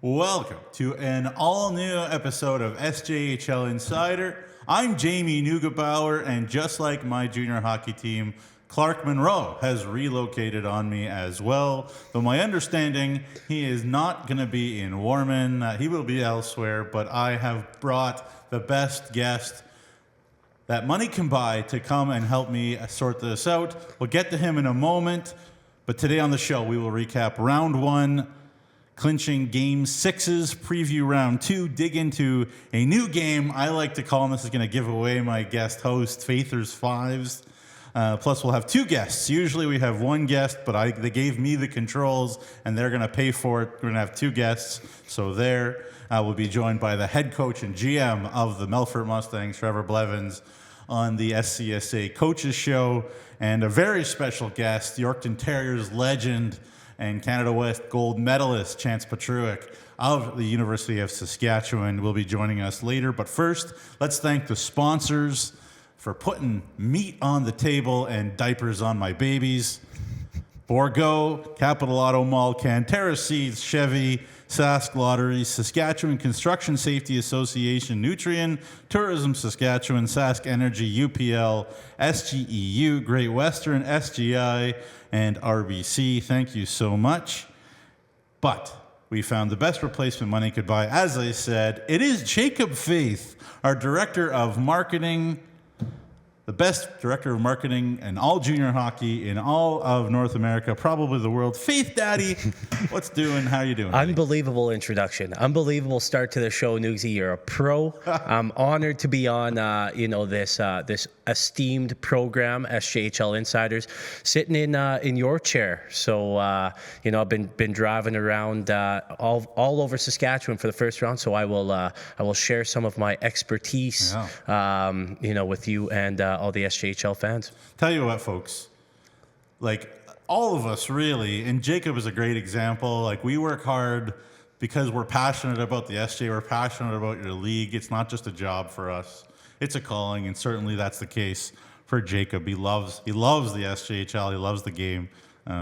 Welcome to an all-new episode of SJHL Insider. I'm Jamie Neugebauer, and just like my junior hockey team, Clark Monroe has relocated on me as well. Though my understanding, he is not going to be in Warman. He will be elsewhere, but I have brought the best guest that money can buy to come and help me sort this out. We'll get to him in a moment, but today on the show, we will recap round one, clinching game sixes, preview round two, dig into a new game I like to call, and this is going to give away my guest host, Fethers Fives. Plus, we'll have two guests. Usually we have one guest, but they gave me the controls, and they're going to pay for it. We're going to have two guests. So there, we'll be joined by the head coach and GM of the Melfort Mustangs, Trevor Blevins, on the SCSA Coaches Show, and a very special guest, Yorkton Terriers legend and Canada West gold medalist, Chantz Petruic of the University of Saskatchewan, will be joining us later. But first, let's thank the sponsors for putting meat on the table and diapers on my babies. Borgo, Capital Auto Mall, Canterra Seeds, Chevy, Sask Lottery, Saskatchewan Construction Safety Association, Nutrien, Tourism Saskatchewan, Sask Energy, UPL, SGEU, Great Western, SGI, and RBC. Thank you so much. But we found the best replacement money could buy. As I said, it is Jacob Faith, our Director of Marketing, the best director of marketing in all junior hockey in all of North America, probably the world. Faith Daddy, what's doing? How you doing? Unbelievable introduction. Unbelievable start to the show, Nugsy. You're a pro. I'm honored to be on, this esteemed program, SJHL Insiders, sitting in your chair. So, I've been driving around all over Saskatchewan for the first round. So I will share some of my expertise, with you and all the SJHL fans. Tell you what, folks, like all of us really, and Jacob is a great example. Like, we work hard because we're passionate about the SJ. We're passionate about your league. It's not just a job for us. It's a calling, and certainly that's the case for Jacob. He loves the SJHL. He loves the game.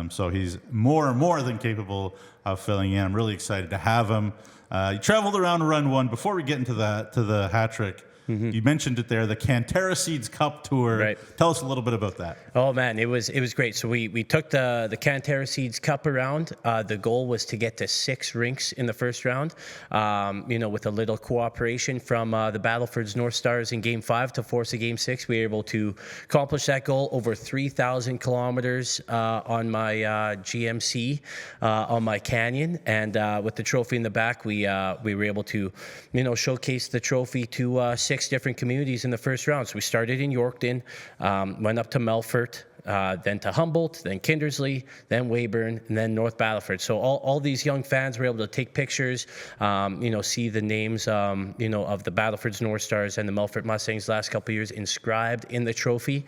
So he's more than capable of filling in. I'm really excited to have him. He traveled around run one. Before we get into the hat trick, you mentioned it there, the Canterra Seeds Cup Tour. Right. Tell us a little bit about that. Oh man, it was great. So we took the Canterra Seeds Cup around. The goal was to get to 6 rinks in the first round. With a little cooperation from the Battlefords North Stars in Game 5 to force a Game 6, we were able to accomplish that goal. Over 3,000 kilometers on my GMC, on my Canyon, and with the trophy in the back, we were able to, showcase the trophy to 6 different communities in the first round. So we started in Yorkton, went up to Melfort, then to Humboldt, then Kindersley, then Weyburn, and then North Battleford. So all these young fans were able to take pictures, see the names, of the Battlefords North Stars and the Melfort Mustangs last couple of years inscribed in the trophy.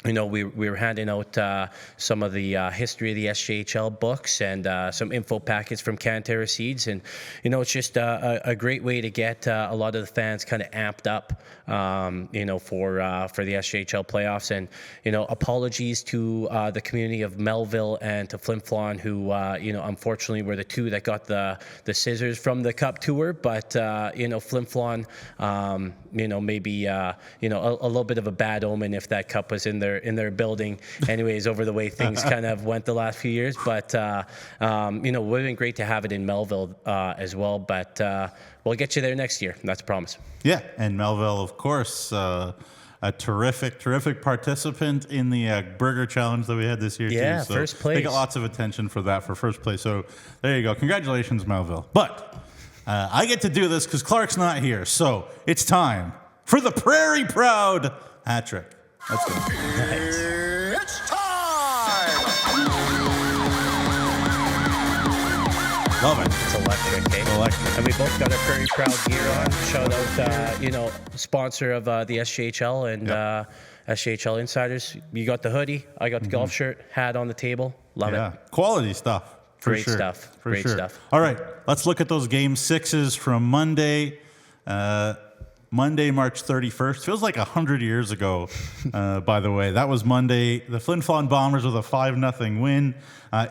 We were handing out some of the history of the SJHL books and some info packets from Canterra Seeds. And, it's just a great way to get a lot of the fans kind of amped up, for the SJHL playoffs. And, apologies to the community of Melville and to Flin Flon, who, unfortunately were the two that got the scissors from the Cup Tour. But, Flin Flon, maybe, a little bit of a bad omen if that cup was in their building anyways, over the way things kind of went the last few years. But, it would have been great to have it in Melville as well. But we'll get you there next year. That's a promise. Yeah, and Melville, of course, a terrific participant in the Burger Challenge that we had this year, too. So first place. They got lots of attention for that, for first place. So there you go. Congratulations, Melville. But I get to do this because Clark's not here. So it's time for the Prairie Proud hat trick. Let's go. It's time! Love it. It's electric, eh? Electric. And we both got our Prairie Proud gear on. Shout out, sponsor of the SJHL and SJHL Insiders. You got the hoodie. I got the golf shirt. Hat on the table. Love it. Quality stuff. Great stuff. Great stuff. All right. Let's look at those game sixes from Monday. Monday, March 31st. Feels like 100 years ago, by the way. That was Monday. The Flin Flon Bombers with a 5-0 win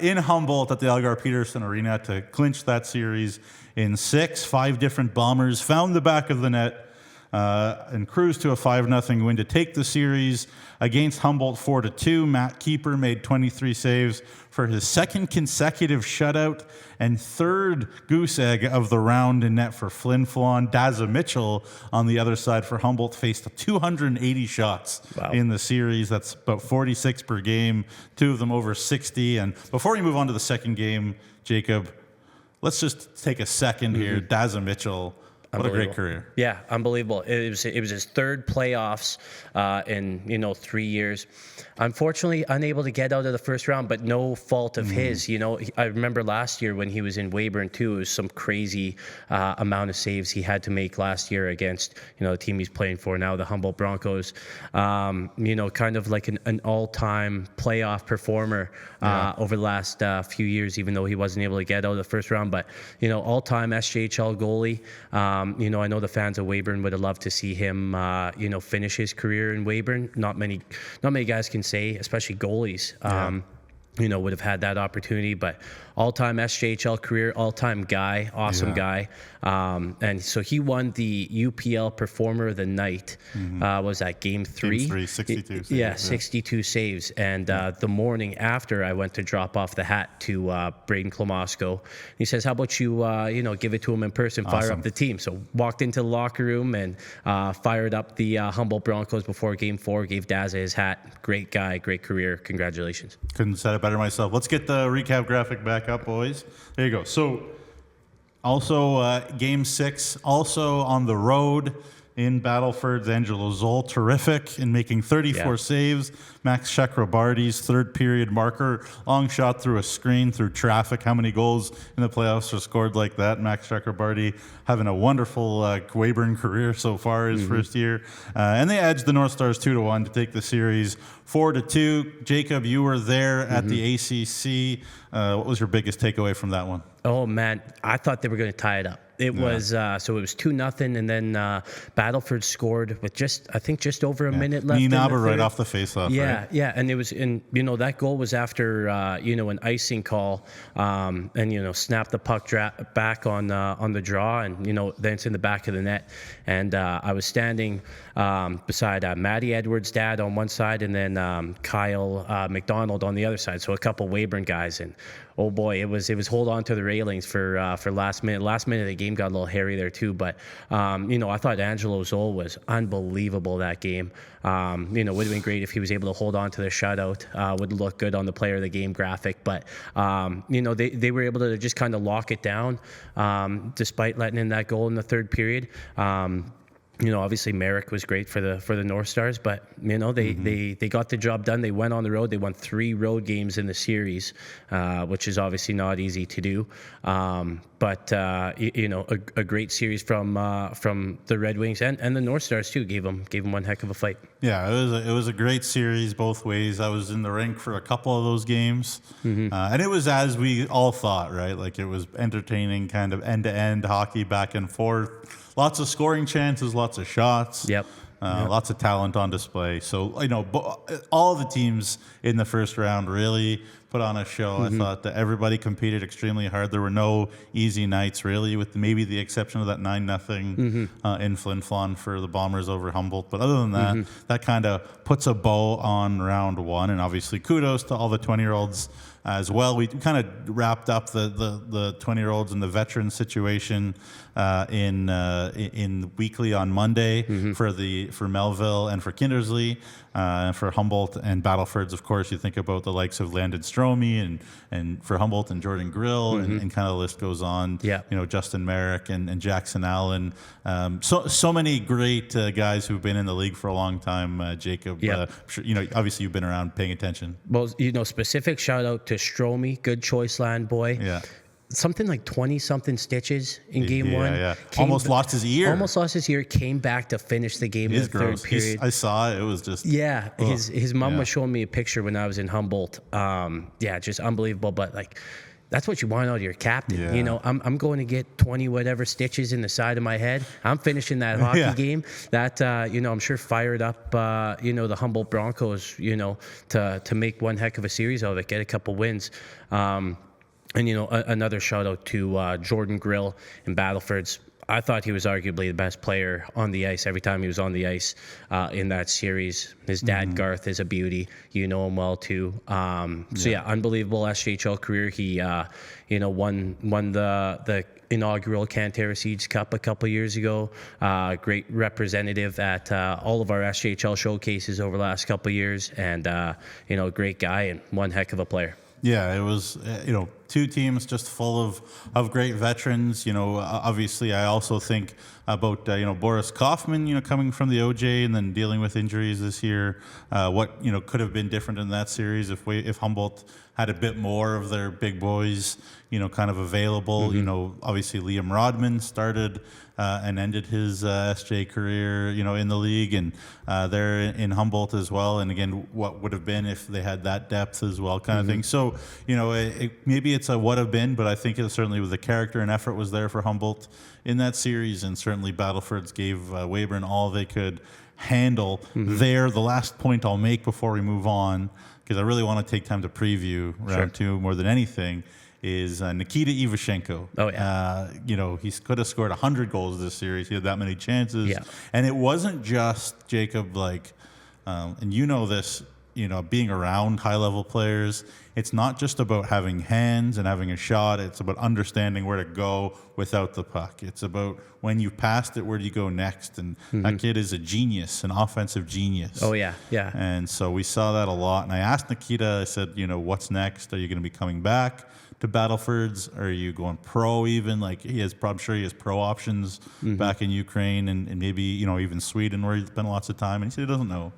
in Humboldt at the Elgar Peterson Arena to clinch that series in 6. 5 different Bombers found the back of the net and cruised to a 5-0 win to take the series against Humboldt 4-2. Matt Keeper made 23 saves for his second consecutive shutout and third goose egg of the round in net for Flin Flon. Dazza Mitchell on the other side for Humboldt faced 280 shots in the series. That's about 46 per game, 2 of them over 60. And before we move on to the second game, Jacob, let's just take a second here. Dazza Mitchell, what a great career. Yeah, unbelievable. It was his third playoffs in 3 years. Unfortunately, unable to get out of the first round, but no fault of his. I remember last year when he was in Weyburn too, it was some crazy amount of saves he had to make last year against the team he's playing for now, the Humboldt Broncos. Kind of like an all-time playoff performer over the last few years, even though he wasn't able to get out of the first round. But all-time SJHL goalie. I know the fans of Weyburn would have loved to see him, finish his career in Weyburn. Not many guys can say, especially goalies, would have had that opportunity. But all-time SJHL career, all-time guy, awesome guy. And so he won the UPL Performer of the Night. Was that game 3? Game 3, 62 saves. Yeah, 62 saves. And the morning after, I went to drop off the hat to Braden Klomosko. He says, how about you, give it to him in person, fire up the team. So walked into the locker room and fired up the Humboldt Broncos before game 4, gave Dazza his hat. Great guy, great career. Congratulations. Couldn't said it better myself. Let's get the recap graphic back up, boys. There you go. So also game 6, also on the road in Battleford's Angelo Zoll, terrific in making 34 saves. Max Chakrabarty's third period marker, long shot through a screen, through traffic. How many goals in the playoffs are scored like that? Max Chakrabarty having a wonderful Weyburn career so far his first year. And they edged the North Stars 2-1 to take the series 4-2. Jacob, you were there at the ACC. What was your biggest takeaway from that one? Oh, man, I thought they were going to tie it up. It was so it was 2-0, and then Battleford scored with just over a minute left. Ninaber right off the faceoff. Yeah, right? yeah, and it was that goal was after an icing call, and snapped the puck back on the draw, and then it's in the back of the net, and I was standing beside Matty Edwards' dad on one side, and then Kyle McDonald on the other side, so a couple Weyburn guys, and oh boy, it was hold on to the railings for last minute. Last minute of the game got a little hairy there too, but I thought Angelo Zoll was unbelievable that game. Would have been great if he was able to hold on to the shutout. Would look good on the player of the game graphic, but they were able to just kind of lock it down despite letting in that goal in the third period. Obviously Merrick was great for the North Stars, but they got the job done. They went on the road. They won 3 road games in the series, which is obviously not easy to do. But a great series from the Red Wings and the North Stars too. Gave them one heck of a fight. Yeah, it was a great series both ways. I was in the rink for a couple of those games, and it was as we all thought, right? Like it was entertaining, kind of end-to-end hockey, back and forth. Lots of scoring chances, lots of shots. Yep. Lots of talent on display. So, all the teams in the first round really put on a show. I thought that everybody competed extremely hard. There were no easy nights, really, with maybe the exception of that 9-0 in Flin Flon for the Bombers over Humboldt. But other than that, that kind of puts a bow on round 1. And obviously, kudos to all the 20-year-olds as well. We kind of wrapped up the 20-year-olds and the veteran situation in weekly on Monday for Melville and for Kindersley, for Humboldt and Battlefords. Of course, you think about the likes of Landon Stromey and for Humboldt and Jordan Grill and kind of the list goes on. Yeah. Justin Merrick and Jackson Allen. So many great guys who've been in the league for a long time. Jacob, sure, obviously you've been around paying attention. Well, specific shout out to Stromey, good choice land boy. Yeah. Something like 20-something stitches in game 1. Yeah. Almost lost his ear. Came back to finish the game in the third period. I saw it. It was just... Yeah. His mom was showing me a picture when I was in Humboldt. Just unbelievable. But, that's what you want out of your captain. Yeah. You know, I'm going to get 20 whatever stitches in the side of my head. I'm finishing that hockey game. That, you know, I'm sure fired up, you know, the Humboldt Broncos, you know, to make one heck of a series out of it, get a couple wins. And, you know, another shout out to Jordan Grill in Battleford's. I thought he was arguably the best player on the ice every time he was on the ice in that series. His dad, Garth, is a beauty. You know him well, too. So, yeah, unbelievable SJHL career. He, you know, won the inaugural Canterra Seeds Cup a couple years ago. Great representative at all of our SJHL showcases over the last couple years. And, you know, great guy and one heck of a player. Yeah, it was, you know, two teams just full of great veterans. You know, obviously, I also think about, you know, Boris Kaufman, you know, coming from the OJ and then dealing with injuries this year. What, you know, could have been different in that series if Humboldt had a bit more of their big boys, you know, kind of available. You know, obviously, Liam Rodman started and ended his SJ career, you know, in the league, and they're in Humboldt as well. And again, what would have been if they had that depth as well, kind of thing. So, you know, maybe it's a what have been, but I think it certainly with the character and effort was there for Humboldt in that series, and certainly Battleford's gave Weyburn all they could handle there. The last point I'll make before we move on, because I really want to take time to preview round two more than anything, is Nikita Ivashenko. Oh, yeah. You know, he could have scored 100 goals this series. He had that many chances. Yeah. And it wasn't just, Jacob, like, and you know this, you know, being around high-level players, it's not just about having hands and having a shot. It's about understanding where to go without the puck. It's about when you've passed it, where do you go next? And that kid is a genius, an offensive genius. Oh, yeah, yeah. And so we saw that a lot. And I asked Nikita, I said, you know, what's next? Are you going to be coming back to Battleford's? Are you going pro even? Like, I'm sure he has pro options back in Ukraine and maybe, you know, even Sweden, where he's spent lots of time. And he said he doesn't know.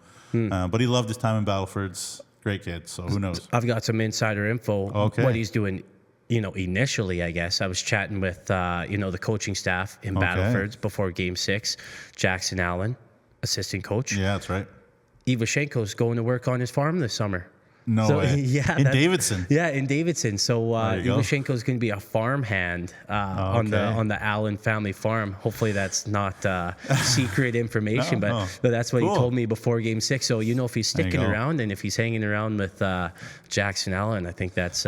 But he loved his time in Battleford's. Great kid, so who knows? I've got some insider info. Okay. What he's doing, you know, initially, I guess. I was chatting with, you know, the coaching staff in Battleford's before Game 6. Jackson Allen, assistant coach. Yeah, that's right. Ivashenko's going to work on his farm this summer. No way. Yeah, in Davidson. Yeah, in Davidson. So Ivashenko's going to be a farmhand on the Allen family farm. Hopefully that's not secret information, but that's what he told me before Game 6. So, you know, if he's sticking around and if he's hanging around with Jackson Allen, I think that's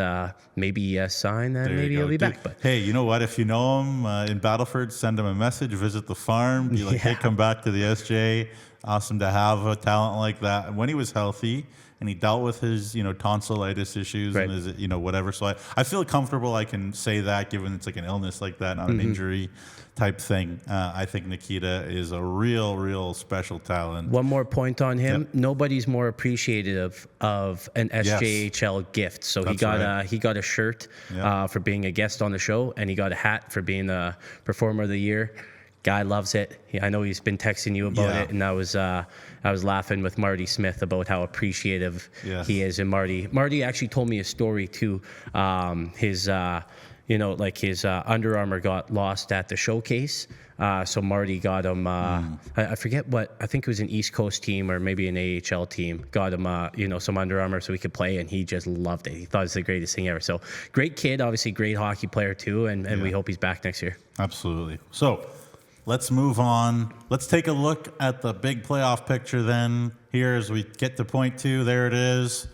maybe a sign that maybe he'll be back. But hey, you know what? If you know him in Battleford, send him a message, visit the farm, be like, hey, come back to the SJ. Awesome to have a talent like that. And when he was healthy, and he dealt with his, you know, tonsillitis issues and his, you know, whatever. So I feel comfortable I can say that, given it's like an illness like that, not an injury type thing. I think Nikita is a real special talent. One more point on him. Yep. Nobody's more appreciative of an SJHL gift. So he got a shirt for being a guest on the show, and he got a hat for being the Performer of the Year. Guy loves it. I know he's been texting you about it, and I was laughing with Marty Smith about how appreciative he is. And Marty actually told me a story too. His you know, like his Under Armour got lost at the showcase. So Marty got him, I forget what, I think it was an East Coast team or maybe an AHL team, got him, you know, some Under Armour so he could play, and he just loved it. He thought it was the greatest thing ever. So great kid, obviously great hockey player too, and we hope he's back next year. Absolutely. So let's move on. Let's take a look at the big playoff picture then. Here as we get to point 2, there it is.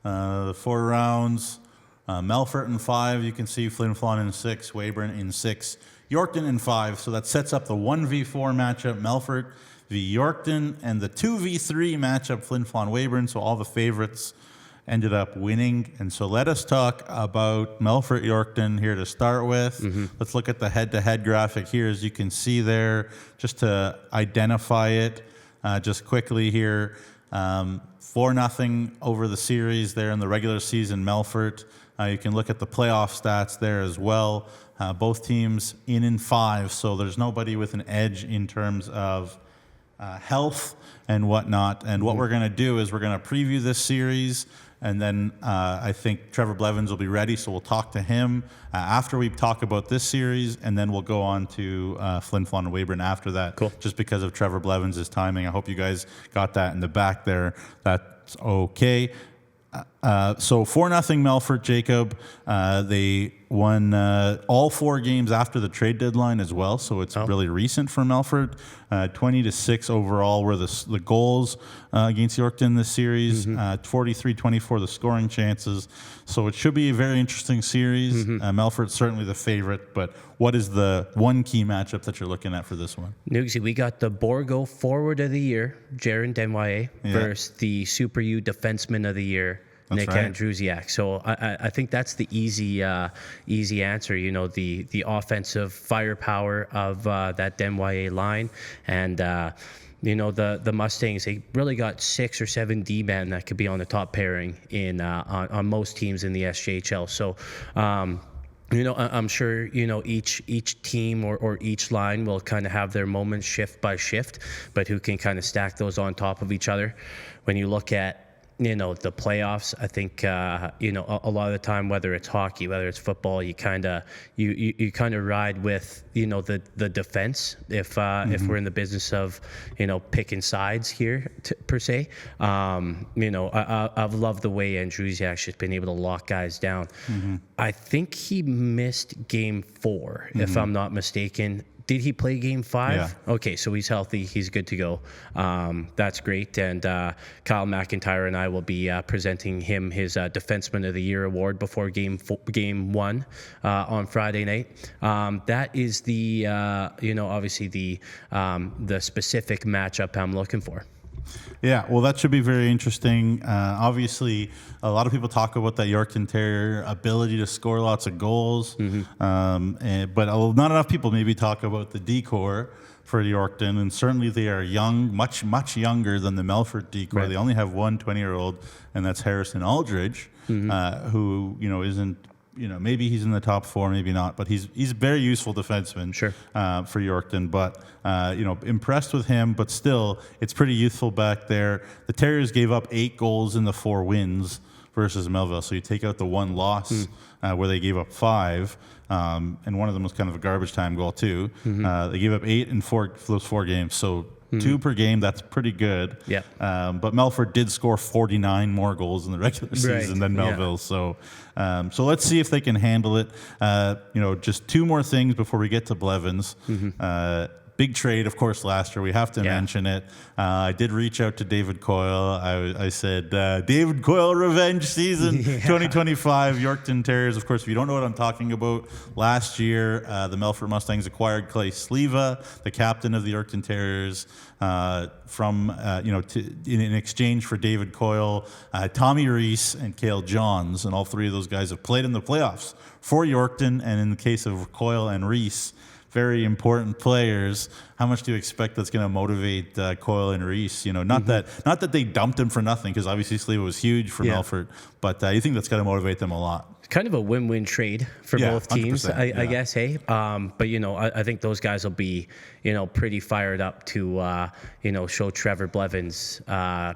The 4 rounds. Melfort in 5. You can see Flin Flon in 6. Weyburn in 6. Yorkton in 5. So that sets up the 1v4 matchup, Melfort v. Yorkton, and the 2v3 matchup, Flin Flon Weyburn. So all the favorites ended up winning. And so let us talk about Melfort Yorkton here to start with. Let's look at the head-to-head graphic here, as you can see there, just to identify it just quickly here. 4-0 over the series there in the regular season, Melfort. You can look at the playoff stats there as well. Both teams in 5, so there's nobody with an edge in terms of health and whatnot. And what we're going to do is we're going to preview this series, and then I think Trevor Blevins will be ready, so we'll talk to him after we talk about this series, and then we'll go on to Flin Flon and Weyburn after that. Cool. Just because of Trevor Blevins' timing. I hope you guys got that in the back there. That's okay. So 4-0 Melfort, Jacob. They won all 4 games after the trade deadline as well, so it's really recent for Melfort. 20-6 overall were the goals against Yorkton this series. 43-24 the scoring chances. So it should be a very interesting series. Melfort's certainly the favorite, but what is the one key matchup that you're looking at for this one? Nugsy, we got the Borgo Forward of the Year, Jaron Denwaye, versus the Super U Defenseman of the Year, Nick Andrusiak. So I think that's the easy answer. You know, the offensive firepower of that Denwaye line, and you know, the Mustangs, they really got 6 or 7 D-men that could be on the top pairing in on most teams in the SJHL. So. You know, I'm sure, you know, each team or each line will kind of have their moments shift by shift, but who can kind of stack those on top of each other. When you look at, you know, the playoffs, I think, you know, a lot of the time, whether it's hockey, whether it's football, you kind of you kind of ride with, you know, the defense if we're in the business of, you know, picking sides here per se. You know, I've loved the way Andrusiak's just been able to lock guys down. I think he missed game 4, if I'm not mistaken. Did he play game 5? Yeah. Okay, so he's healthy. He's good to go. That's great. And Kyle McIntyre and I will be presenting him his Defenseman of the Year award before game 1 on Friday night. That is the, you know, obviously the specific matchup I'm looking for. Yeah, well, that should be very interesting. Obviously, a lot of people talk about that Yorkton Terrier ability to score lots of goals, but not enough people maybe talk about the D-core for Yorkton, and certainly they are young, much younger than the Melfort D-core. Right. They only have one 20-year-old, and that's Harrison Aldridge, who, you know, isn't, you know, maybe he's in the top 4, maybe not, but he's a very useful defenseman for Yorkton. But you know, impressed with him, but still, it's pretty youthful back there. The Terriers gave up 8 goals in the 4 wins versus Melville, so you take out the 1 loss where they gave up 5, and one of them was kind of a garbage time goal too. They gave up 8 in those 4 games, so 2 per game, that's pretty good. Yeah. But Melfort did score 49 more goals in the regular season than Melville. So so let's see if they can handle it. You know, just 2 more things before we get to Blevins. Big trade, of course, last year. We have to mention it. I did reach out to David Coyle. I said, David Coyle revenge season 2025, Yorkton Terriers. Of course, if you don't know what I'm talking about, last year, the Melfort Mustangs acquired Clay Sleva, the captain of the Yorkton Terriers, from, you know, in exchange for David Coyle, Tommy Reese, and Cale Johns. And all 3 of those guys have played in the playoffs for Yorkton. And in the case of Coyle and Reese, very important players. How much do you expect that's going to motivate Coyle and Reese? You know, not that they dumped him for nothing, because obviously Sleva was huge for Melfort, but you think that's going to motivate them a lot. Kind of a win-win trade for both teams, I guess, hey? But, you know, I think those guys will be, you know, pretty fired up to, you know, show Trevor Blevins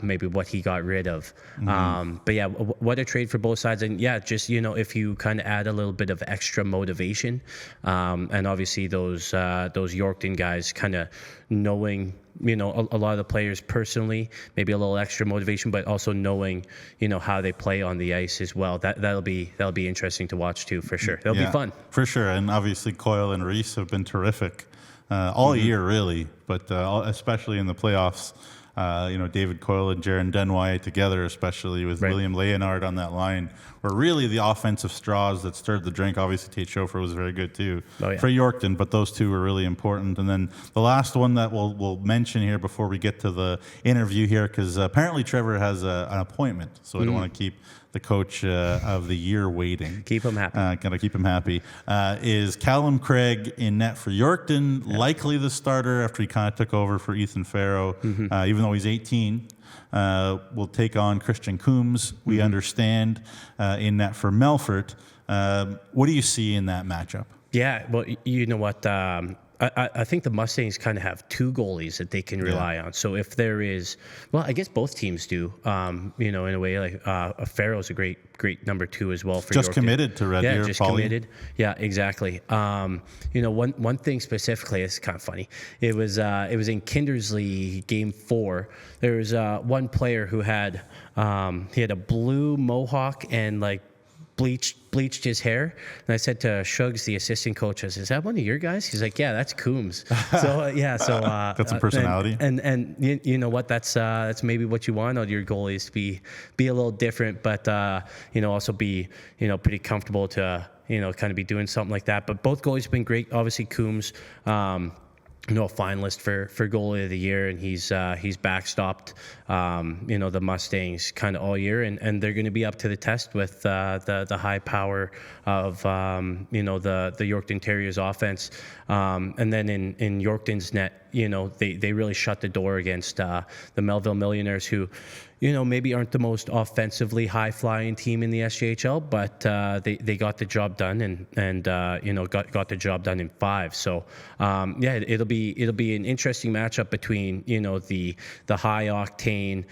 maybe what he got rid of. But, yeah, what a trade for both sides. And, yeah, just, you know, if you kind of add a little bit of extra motivation, and obviously those Yorkton guys kind of knowing, you know, a lot of the players personally, maybe a little extra motivation, but also knowing, you know, how they play on the ice as well. That'll be interesting to watch too, for sure. It'll be fun. For sure. And obviously Coyle and Reese have been terrific all year, really, but especially in the playoffs. You know, David Coyle and Jaron Denwaye together, especially with William Leonard on that line, were really the offensive straws that stirred the drink. Obviously, Tate Schofer was very good too for Yorkton, but those 2 were really important. And then the last one that we'll mention here before we get to the interview here, because apparently Trevor has an appointment, so I don't want to keep the coach of the year waiting. Keep him happy. Gotta keep him happy. Is Callum Craig in net for Yorkton, likely the starter after he kind of took over for Ethan Farrow, even though he's 18. Will take on Christian Coombs, we understand, in net for Melfort. What do you see in that matchup? Yeah, well, you know what? I think the Mustangs kind of have two goalies that they can rely on. So if there is, well, I guess both teams do, in a way, like Farrell's a great number 2 as well for just Yorkton. committed to Red Deer. Yeah, just committed. Yeah, exactly. One thing specifically is kind of funny. It was in Kindersley game 4. There was one player who had he had a blue mohawk and like bleached his hair, and I said to Shugs, the assistant coach, "Is that one of your guys?" He's like, "Yeah, that's Coombs." So that's a personality. And you know what? That's maybe what you want out of your goalies, to be a little different, but also be pretty comfortable to kind of be doing something like that. But both goalies have been great. Obviously, Coombs. A finalist for goalie of the year, and he's backstopped the Mustangs kind of all year, and they're going to be up to the test with the high power of the Yorkton Terriers offense, and then in Yorkton's net, they really shut the door against the Melville Millionaires, who maybe aren't the most offensively high-flying team in the SJHL, but they got the job done and got the job done in 5. So it'll be an interesting matchup between the high octane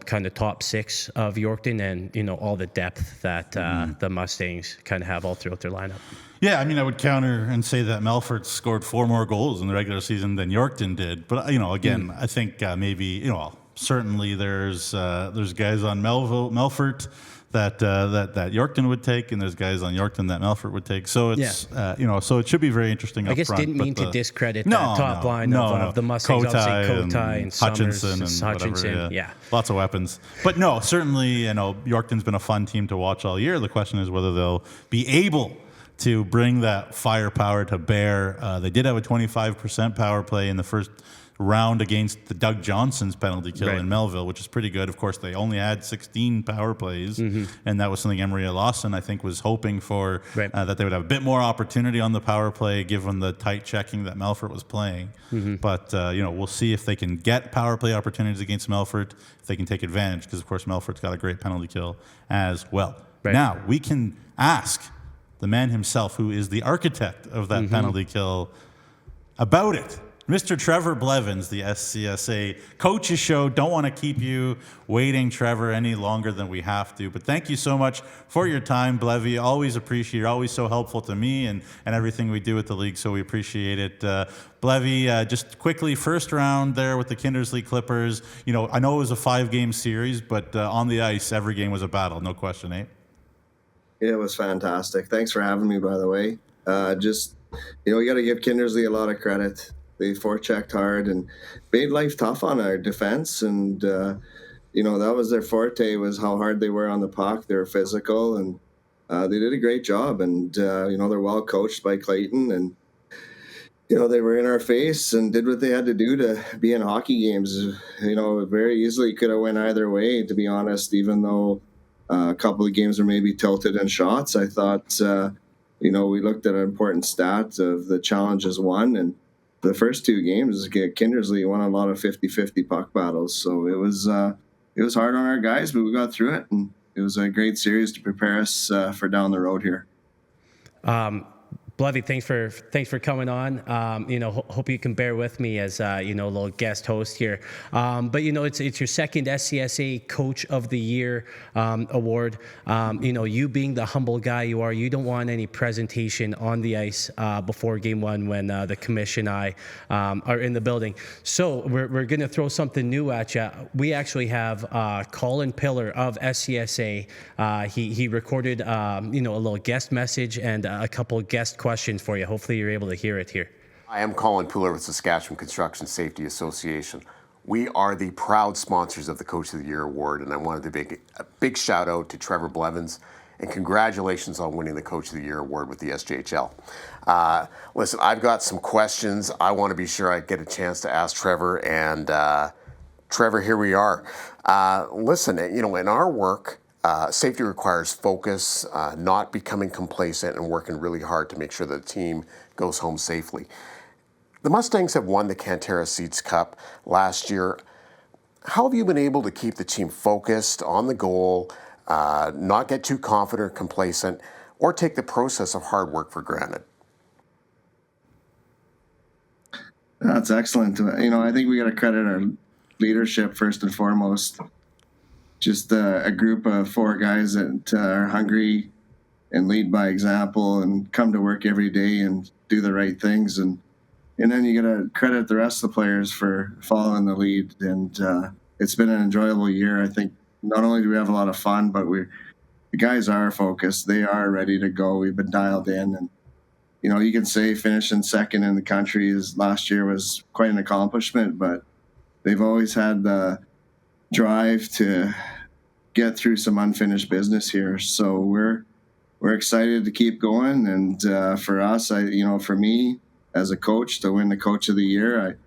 kind of top 6 of Yorkton and all the depth that the Mustangs kind of have all throughout their lineup. Yeah, I mean, I would counter and say that Melfort scored 4 more goals in the regular season than Yorkton did. But again, I think maybe certainly there's guys on Melfort that Yorkton would take, and there's guys on Yorkton that Melfort would take. So it's so it should be very interesting. I guess front, didn't mean to discredit that top line of the Mustangs. Kota and Hutchinson Summers, and Hutchinson. Whatever, Yeah, lots of weapons. But no, certainly Yorkton's been a fun team to watch all year. The question is whether they'll be able to bring that firepower to bear. They did have a 25% power play in the first round against the Doug Johnson's penalty kill in Melville, which is pretty good. Of course, they only had 16 power plays, and that was something Emery Lawson, I think, was hoping for, that they would have a bit more opportunity on the power play given the tight checking that Melfort was playing. But, we'll see if they can get power play opportunities against Melfort, if they can take advantage, because, of course, Melfort's got a great penalty kill as well. Now, we can ask the man himself, who is the architect of that penalty kill, about it. Mr. Trevor Blevins, the SCSA Coaches Show. Don't want to keep you waiting, Trevor, any longer than we have to. But thank you so much for your time, Blevy. Always appreciate it. You're always so helpful to me and everything we do at the league, so we appreciate it. Blevy, just quickly, first round there with the Kindersley Clippers. I know it was a 5-game series, but on the ice, every game was a battle. No question, eh? It was fantastic. Thanks for having me, by the way. You got to give Kindersley a lot of credit. They forechecked hard and made life tough on our defense. And, that was their forte, was how hard they were on the puck. They were physical, and they did a great job. And, they're well coached by Clayton. And, they were in our face and did what they had to do to be in hockey games. Very easily could have went either way, to be honest, even though a couple of games were maybe tilted in shots. I thought, we looked at an important stat of the challenges won, and the first 2 games, Kindersley won a lot of 50-50 puck battles. So it was hard on our guys, but we got through it, and it was a great series to prepare us for down the road here. Blevy, thanks for coming on. Hope you can bear with me as a little guest host here. But it's your second SCSA Coach of the Year award. You being the humble guy you are, you don't want any presentation on the ice before game 1 when the commission and I are in the building. So we're going to throw something new at you. We actually have Colin Pillar of SCSA. He recorded a little guest message and a couple of guest questions for you. Hopefully you're able to hear it here. I am Colin Pooler with Saskatchewan Construction Safety Association. We are the proud sponsors of the Coach of the Year Award, and I wanted to make a big shout out to Trevor Blevins, and congratulations on winning the Coach of the Year Award with the SJHL. Listen, I've got some questions. I want to be sure I get a chance to ask Trevor, and Trevor, here we are. Listen, in our work, safety requires focus, not becoming complacent, and working really hard to make sure that the team goes home safely. The Mustangs have won the Canterra Seeds Cup last year. How have you been able to keep the team focused on the goal, not get too confident or complacent, or take the process of hard work for granted? That's excellent. I think we got to credit our leadership first and foremost. Just a group of 4 guys that are hungry and lead by example and come to work every day and do the right things. And then you got to credit the rest of the players for following the lead. And it's been an enjoyable year. I think not only do we have a lot of fun, but the guys are focused. They are ready to go. We've been dialed in. And, you can say finishing second in the country last year was quite an accomplishment, but they've always had the drive to get through some unfinished business here. So we're excited to keep going. And for us, for me as a coach to win the Coach of the Year,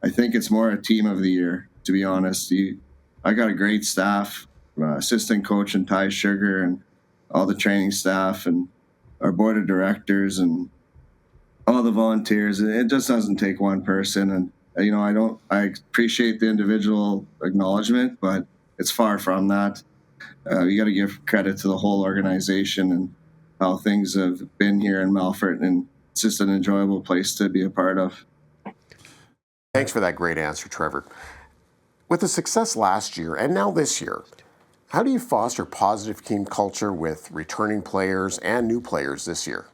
I think it's more a Team of the Year, to be honest. I got a great staff, assistant coach and Ty Sugar and all the training staff and our board of directors and all the volunteers. It just doesn't take one person. And, I appreciate the individual acknowledgement, but it's far from that. You got to give credit to the whole organization and how things have been here in Melfort, and it's just an enjoyable place to be a part of. Thanks for that great answer, Trevor. With the success last year and now this year, how do you foster positive team culture with returning players and new players this year?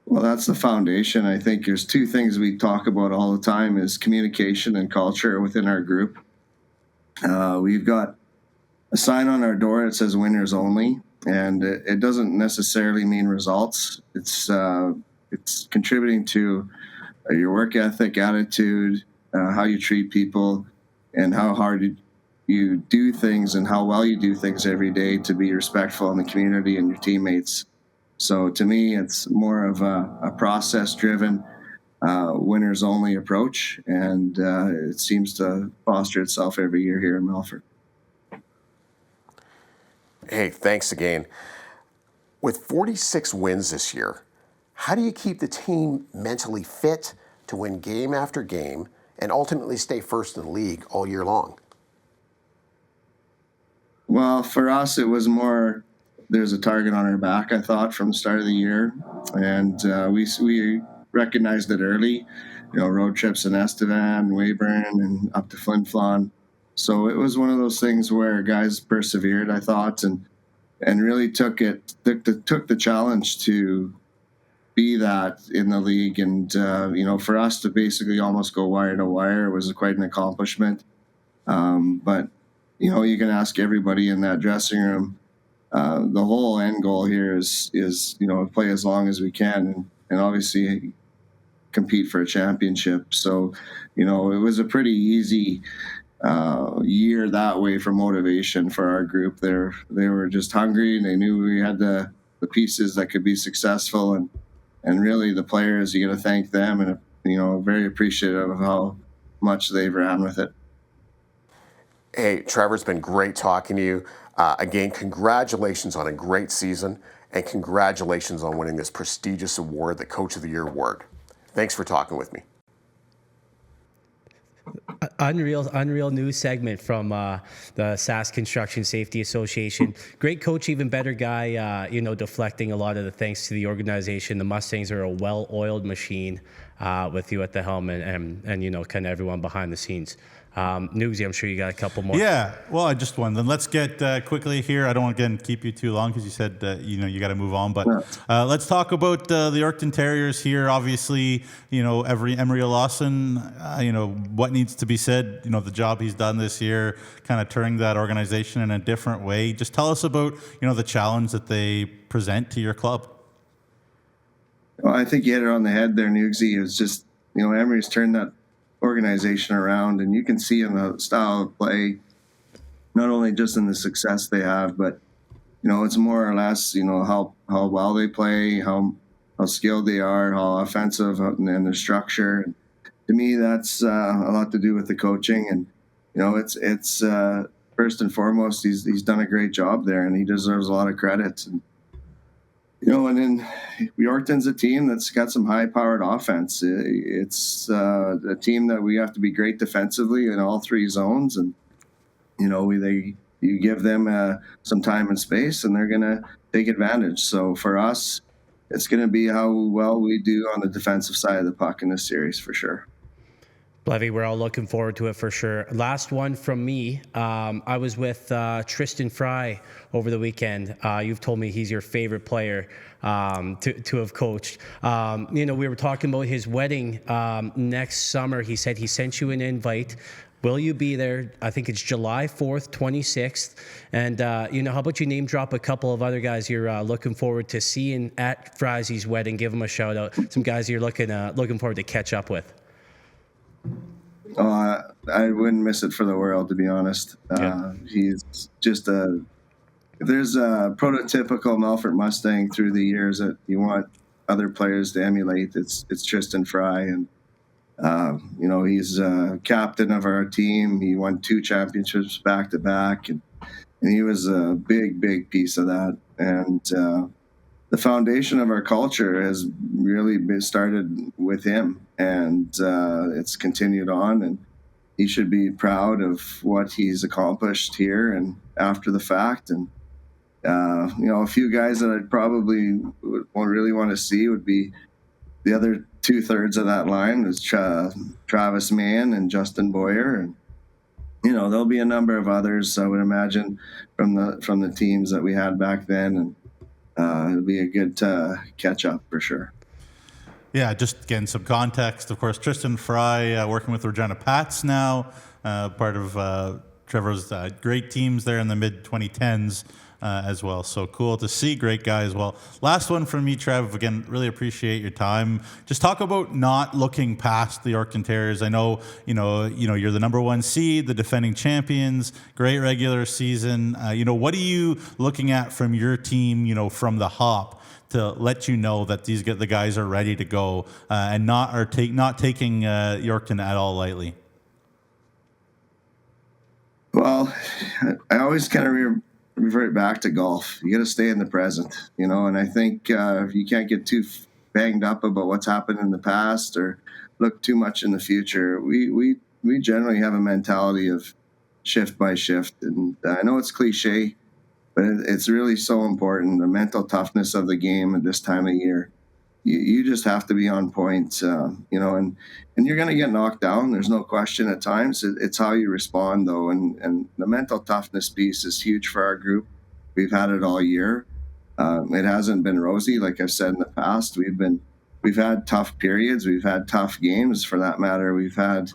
Well, that's the foundation. I think there's 2 things we talk about all the time is communication and culture within our group. We've got a sign on our door that says winners only, and it doesn't necessarily mean results. It's contributing to your work ethic, attitude, how you treat people, and how hard you do things and how well you do things every day to be respectful in the community and your teammates. So to me, it's more of a process-driven, winners-only approach, and it seems to foster itself every year here in Melfort. Hey, thanks again. With 46 wins this year, how do you keep the team mentally fit to win game after game and ultimately stay first in the league all year long? Well, for us, it was more there's a target on our back, I thought, from the start of the year. And we recognized it early, road trips in Estevan, Weyburn, and up to Flin Flon. So it was one of those things where guys persevered, I thought, and really took the challenge to be that in the league. And, for us to basically almost go wire to wire was quite an accomplishment. But, you can ask everybody in that dressing room. The whole end goal here is play as long as we can and obviously compete for a championship. So, it was a pretty easy year that way for motivation for our group. They were just hungry, and they knew we had the pieces that could be successful, and really the players, you got to thank them, and very appreciative of how much they've ran with it. Hey, Trevor, it's been great talking to you. Again, congratulations on a great season, and congratulations on winning this prestigious award, the Coach of the Year award. Thanks for talking with me. Unreal news segment from the Sask Construction Safety Association. Great coach, even better guy, deflecting a lot of the thanks to the organization. The Mustangs are a well-oiled machine with you at the helm and kind of everyone behind the scenes. Nugsy, I'm sure you got a couple more. Yeah, well, I just one. Then let's get quickly here. I don't want to keep you too long because you said you got to move on. But let's talk about the Yorkton Terriers here. Obviously, Emery Lawson. What needs to be said. The job he's done this year, kind of turning that organization in a different way. Just tell us about the challenge that they present to your club. Well, I think you hit it on the head there, Nugsy. It was just Emery's turned that organization around, and you can see in the style of play, not only just in the success they have, but it's more or less how well they play, how skilled they are, how offensive, and their structure. To me, that's a lot to do with the coaching, and it's first and foremost he's done a great job there, and he deserves a lot of credit. And then Yorkton's a team that's got some high-powered offense. It's a team that we have to be great defensively in all 3 zones, and you give them some time and space, and they're going to take advantage. So for us, it's going to be how well we do on the defensive side of the puck in this series for sure. Blevy, we're all looking forward to it for sure. Last one from me. I was with Tristan Fry over the weekend. You've told me he's your favorite player to have coached. We were talking about his wedding next summer. He said he sent you an invite. Will you be there? I think it's July 4th, 26th. And, how about you name drop a couple of other guys you're looking forward to seeing at Fry's wedding? Give them a shout out. Some guys you're looking forward to catch up with. I wouldn't miss it for the world, to be honest. He's just if there's a prototypical Melfort Mustang through the years that you want other players to emulate, it's Tristan Fry. And, he's captain of our team. He won 2 championships back to back, and he was a big, big piece of that. And the foundation of our culture has really been started with him, and it's continued on. And he should be proud of what he's accomplished here and after the fact. And a few guys that I'd probably really want to see would be the other 2/3 of that line is Travis Mann and Justin Boyer, and there'll be a number of others, I would imagine, from the teams that we had back then, and it'll be a good catch up for sure. Yeah, just getting some context. Of course, Tristan Fry working with Regina Pats now, part of Trevor's great teams there in the mid-2010s as well. So cool to see. Great guy as well. Last one from me, Trev. Again, really appreciate your time. Just talk about not looking past the Yorkton Terriers. I know, you're the number 1 seed, the defending champions, great regular season. What are you looking at from your team, from the hop, to let you know that the guys are ready to go and not taking Yorkton at all lightly? Well, I always kind of revert back to golf. You got to stay in the present, and I think you can't get too banged up about what's happened in the past or look too much in the future. We generally have a mentality of shift by shift, and I know it's cliche, but it's really so important. The mental toughness of the game at this time of year. You just have to be on point, and you're going to get knocked down. There's no question at times. It's how you respond, though, and the mental toughness piece is huge for our group. We've had it all year. It hasn't been rosy, like I've said in the past. We've had tough periods. We've had tough games, for that matter. We've had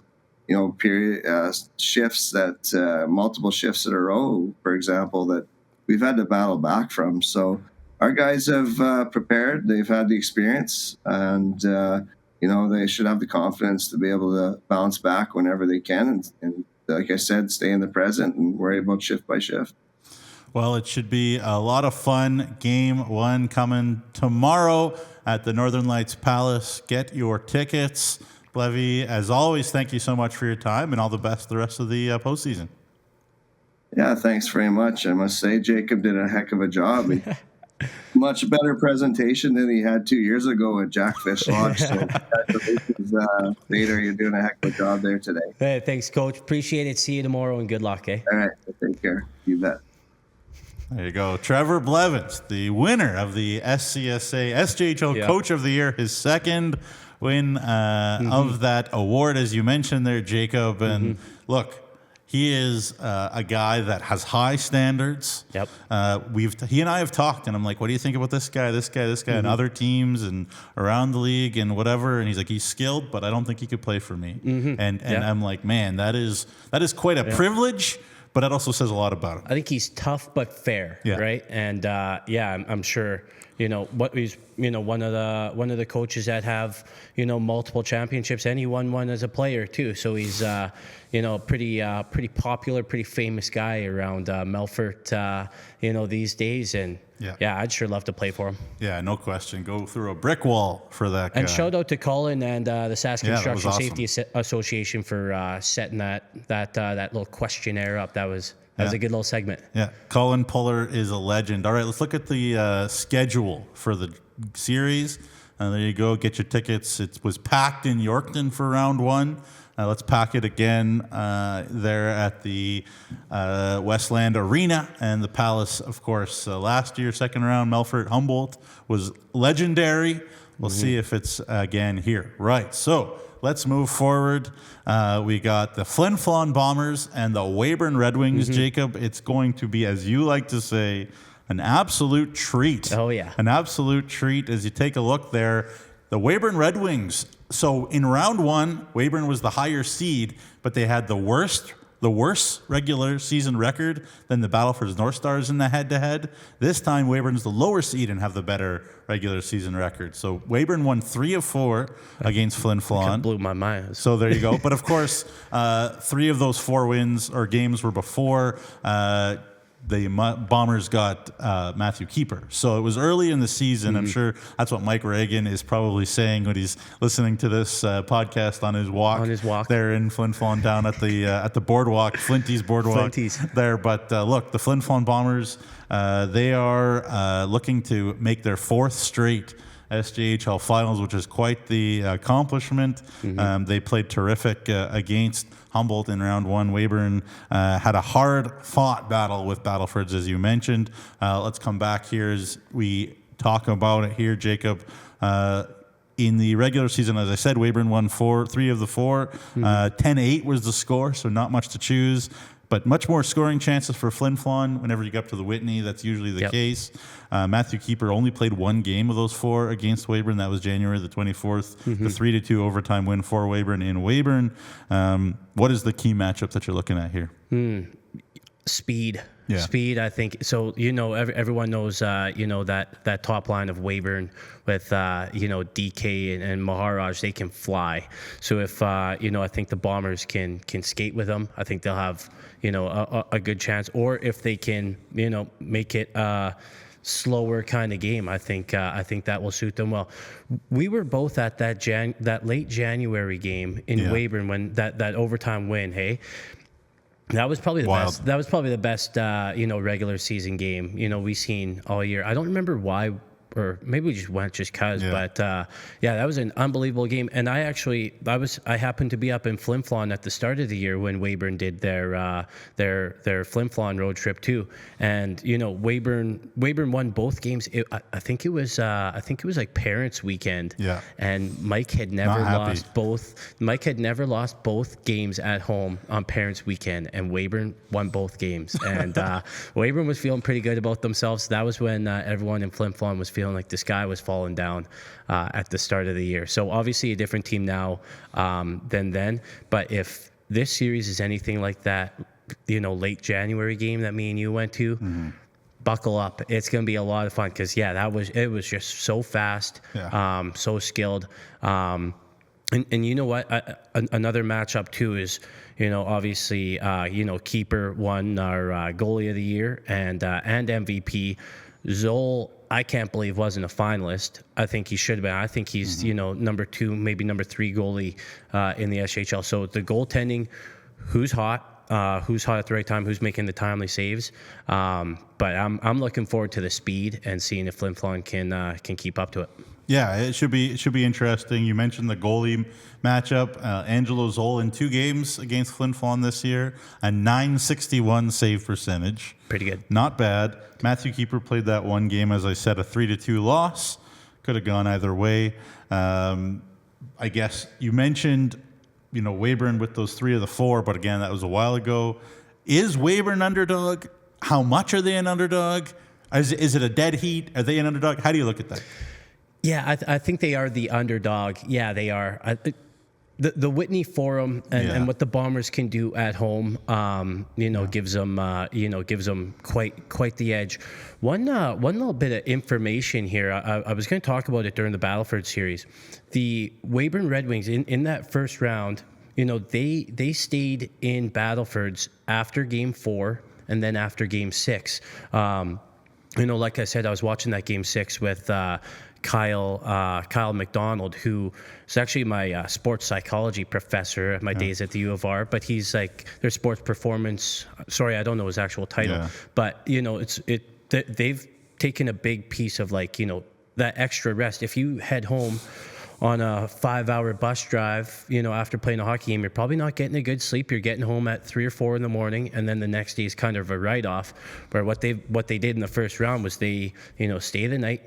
shifts that multiple shifts in a row, for example, that we've had to battle back from. So our guys have prepared. They've had the experience, and they should have the confidence to be able to bounce back whenever they can. And like I said, stay in the present and worry about shift by shift. Well, it should be a lot of fun. Game 1 coming tomorrow at the Northern Lights Palace. Get your tickets. Blevy, as always, thank you so much for your time, and all the best the rest of the postseason. Yeah, thanks very much. I must say, Jacob did a heck of a job. Much better presentation than he had 2 years ago at Jackfish Lodge. So congratulations, Vader. You're doing a heck of a job there today. Hey, thanks, Coach. Appreciate it. See you tomorrow, and good luck, eh? All right. Take care. You bet. There you go. Trevor Blevins, the winner of the SJHL Coach of the Year, his second win of that award, as you mentioned there, Jacob. And look, he is a guy that has high standards. Yep. He and I have talked, and I'm like, what do you think about this guy, and other teams and around the league and whatever? And he's like, he's skilled, but I don't think he could play for me. And I'm like, man, that is quite a privilege, but that also says a lot about him. I think he's tough but fair, right? And I'm sure he's one of the coaches that have multiple championships, and he won one as a player too. So he's pretty popular, pretty famous guy around Melfort these days. And I'd sure love to play for him. Yeah, no question. Go through a brick wall for that guy. And shout out to Colin and the Sask Construction Safety Association for setting that little questionnaire up. That was a good little segment. Yeah, Colin Puller is a legend. All right, let's look at the schedule for the series. There you go. Get your tickets. It was packed in Yorkton for round 1. Let's pack it again there at the Westland Arena and the Palace, of course. Last year, second round, Melfort Humboldt was legendary. We'll see if it's again here. Right, so let's move forward. We got the Flin Flon Bombers and the Weyburn Red Wings, Jacob. It's going to be, as you like to say, an absolute treat. Oh, yeah. An absolute treat as you take a look there. The Weyburn Red Wings. So in round 1, Weyburn was the higher seed, but they had the worst regular season record than the Battleford's North Stars in the head-to-head. This time, Weyburn's the lower seed and have the better regular season record. So Weyburn won 3 of 4 against Flin Flon. Blew my mind. So there you go. But of course, 3 of those 4 wins or games were before the Bombers got Matthew Keeper. So it was early in the season. I'm sure that's what Mike Reagan is probably saying when he's listening to this podcast on his walk. There in Flin Flon down at the boardwalk, Flinty's boardwalk. There. But look, the Flin Flon Bombers, they are looking to make their 4th straight SJHL finals, which is quite the accomplishment. They played terrific against Humboldt in round 1. Weyburn had a hard-fought battle with Battlefords, as you mentioned. Let's come back here as we talk about it here, Jacob. In the regular season, as I said, Weyburn won 3 of the 4. 10-8 was the score, so not much to choose. But much more scoring chances for Flin Flon whenever you get up to the Whitney. That's usually the case. Matthew Keeper only played 1 game of those 4 against Weyburn. That was January the 24th. The 3-2 overtime win for Weyburn in Weyburn. What is the key matchup that you're looking at here? Speed. Yeah. Speed, I think. So, everyone knows, that top line of Weyburn with, DK and Maharaj, they can fly. So if, I think the Bombers can skate with them, I think they'll have, a good chance. Or if they can, make it slower kind of game, I think that will suit them well. We were both at that late January game in Weyburn when that overtime win, hey? That was probably the best. That was probably the best, regular season game, we've seen all year. I don't remember why, or maybe we just went just cause. But that was an unbelievable game. And I happened to be up in Flin Flon at the start of the year when Weyburn did their Flin Flon road trip too. And Weyburn won both games. I think it was like Parents' Weekend. Yeah. And Mike had never lost both games at home on Parents' Weekend, and Weyburn won both games. And Weyburn was feeling pretty good about themselves. That was when everyone in Flin Flon was feeling like the sky was falling down at the start of the year. So obviously a different team now than then. But if this series is anything like that, late January game that me and you went to, buckle up. It's going to be a lot of fun because, it was just so fast, so skilled. And you know what? Another matchup too is, obviously, Keeper won our goalie of the year and MVP. Zoll, I can't believe wasn't a finalist. I think he should have been. I think he's, number 2, maybe number 3 goalie in the SJHL. So the goaltending, who's hot at the right time, who's making the timely saves. But I'm looking forward to the speed and seeing if Flin Flon can keep up to it. Yeah, it should be interesting. You mentioned the goalie matchup. Angelo Zoll in 2 games against Flin Flon this year, a .961 save percentage. Pretty good. Not bad. Matthew Keeper played that 1 game, as I said, a 3-2 loss. Could have gone either way. I guess you mentioned, Weyburn with those 3 of the 4, but again, that was a while ago. Is Weyburn underdog? How much are they an underdog? Is it a dead heat? Are they an underdog? How do you look at that? Yeah, I think they are the underdog. Yeah, they are. The Whitney Forum and what the Bombers can do at home, gives them quite the edge. One little bit of information here. I was going to talk about it during the Battleford series. The Weyburn Red Wings in that first round, they stayed in Battlefords after Game 4 and then after Game 6. Like I said, I was watching that Game 6 with Kyle McDonald, who is actually my sports psychology professor at my days at the U of R, but he's like their sports performance. Sorry, I don't know his actual title, but they've taken a big piece of that extra rest. If you head home on a 5-hour bus drive, after playing a hockey game, you're probably not getting a good sleep. You're getting home at 3 or 4 in the morning, and then the next day is kind of a write-off. Where what they did in the first round was they, stay the night,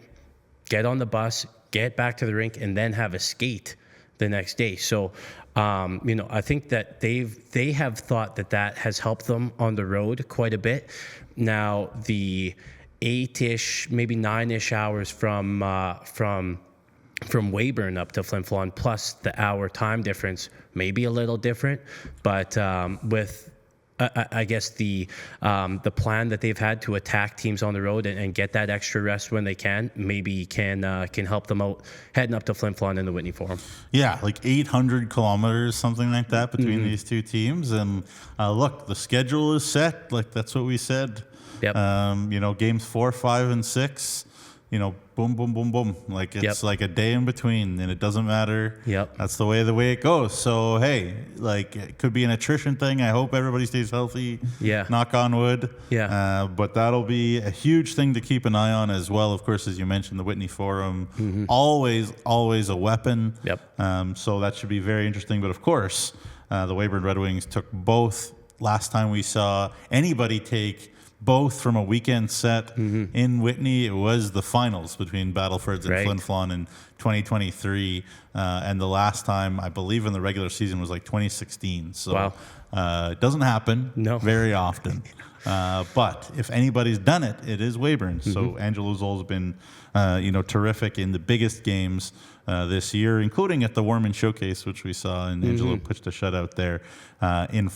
get on the bus, get back to the rink, and then have a skate the next day. So, I think that they have thought that has helped them on the road quite a bit. Now, the 8-ish, maybe 9-ish hours from Weyburn up to Flin Flon, plus the hour time difference, may be a little different, but with I guess the plan that they've had to attack teams on the road and get that extra rest when they can, maybe can help them out heading up to Flin Flon in the Whitney Forum. Yeah, like 800 kilometers, something like that, between these two teams. And look, the schedule is set. Like, that's what we said. Yep. Games 4, 5, and 6. Boom, boom, boom, boom. Like, it's like a day in between, and it doesn't matter. Yep. That's the way it goes. So, hey, like, it could be an attrition thing. I hope everybody stays healthy. Yeah. Knock on wood. Yeah. But that'll be a huge thing to keep an eye on as well. Of course, as you mentioned, the Whitney Forum, always a weapon. Yep. So that should be very interesting. But, of course, the Weyburn Red Wings took both last time we saw anybody take both from a weekend set in Whitney. It was the finals between Battlefords and Flin Flon in 2023. And the last time, I believe, in the regular season was like 2016. So it doesn't happen very often. But if anybody's done it, it is Weyburn. So Angelo Zoll's been, terrific in the biggest games this year, including at the Warman Showcase, which we saw, and Angelo pitched a shutout there in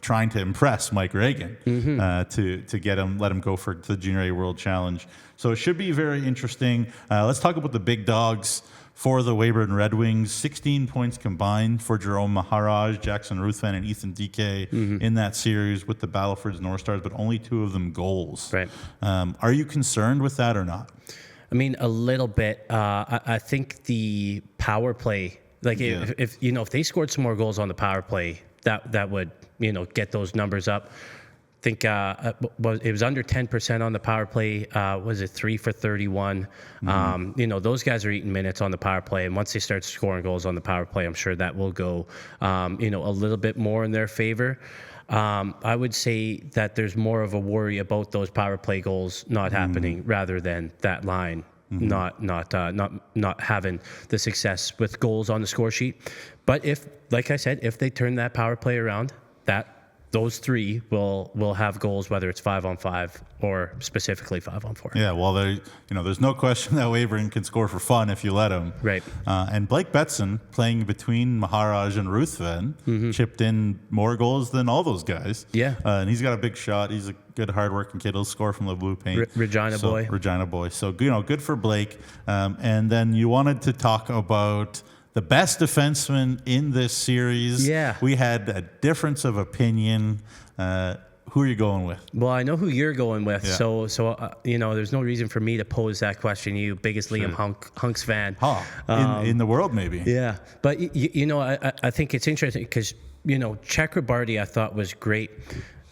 trying to impress Mike Reagan to let him go for the Junior A World Challenge. So it should be very interesting. Let's talk about the big dogs for the Weyburn Red Wings. 16 points combined for Jerome Maharaj, Jackson Ruthven, and Ethan DK in that series with the Battlefords North Stars, but only 2 of them goals. Right. Are you concerned with that or not? I mean, a little bit. I think the power play, if they scored some more goals on the power play, that would get those numbers up. I think it was under 10% on the power play. Was it 3 for 31? Those guys are eating minutes on the power play, and once they start scoring goals on the power play, I'm sure that will go a little bit more in their favor. I would say that there's more of a worry about those power play goals not happening rather than that line not having the success with goals on the score sheet. But if, like I said, if they turn that power play around, those 3 will have goals, whether it's 5-on-5 or specifically 5-on-4. Yeah, well, there's no question that Weyburn can score for fun if you let him. Right. And Blake Betson, playing between Maharaj and Ruthven, chipped in more goals than all those guys. Yeah. And he's got a big shot. He's a good, hardworking kid. He'll score from the blue paint. Regina boy. So, good for Blake. And then you wanted to talk about the best defenseman in this series. Yeah. We had a difference of opinion. Who are you going with? Well, I know who you're going with, Yeah. so there's no reason for me to pose that question. You biggest Liam Hunks fan. In the world, maybe. Yeah, but I think it's interesting because Chakrabarty I thought was great.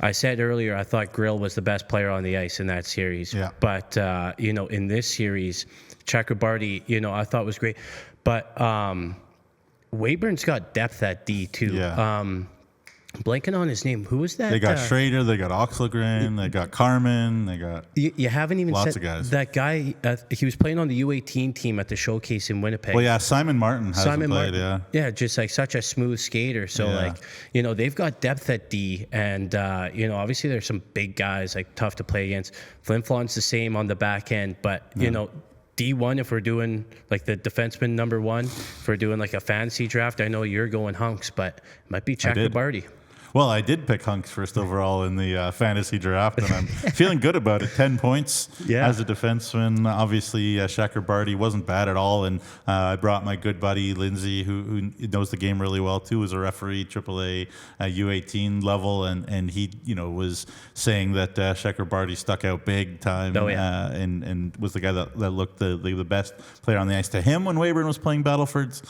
I said earlier I thought Grill was the best player on the ice in that series. Yeah. But in this series, Chakrabarty I thought was great. But Weyburn's got depth at D too. Yeah. Blanking on his name. Who was that? They got Schrader, they got Oxlagren, they got Carmen, they got you haven't even lots said of guys. That guy, he was playing on the U18 team at the showcase in Winnipeg. Well, yeah, Simon Martin hasn't played, Yeah, just like such a smooth skater. So they've got depth at D, and obviously there's some big guys like tough to play against. Flin Flon's the same on the back end, but D1, if we're doing like the defenseman number 1, if we're doing like a fantasy draft, I know you're going Hunks, but it might be Chakrabarty. Well, I did pick Hunks first overall in the fantasy draft, and I'm feeling good about it. 10 points as a defenseman. Obviously, Chakrabarty wasn't bad at all, and I brought my good buddy Lindsay, who knows the game really well too, was a referee, AAA U18 level, and he was saying that Chakrabarty stuck out big time, and was the guy that looked the best player on the ice to him when Weyburn was playing Battlefords.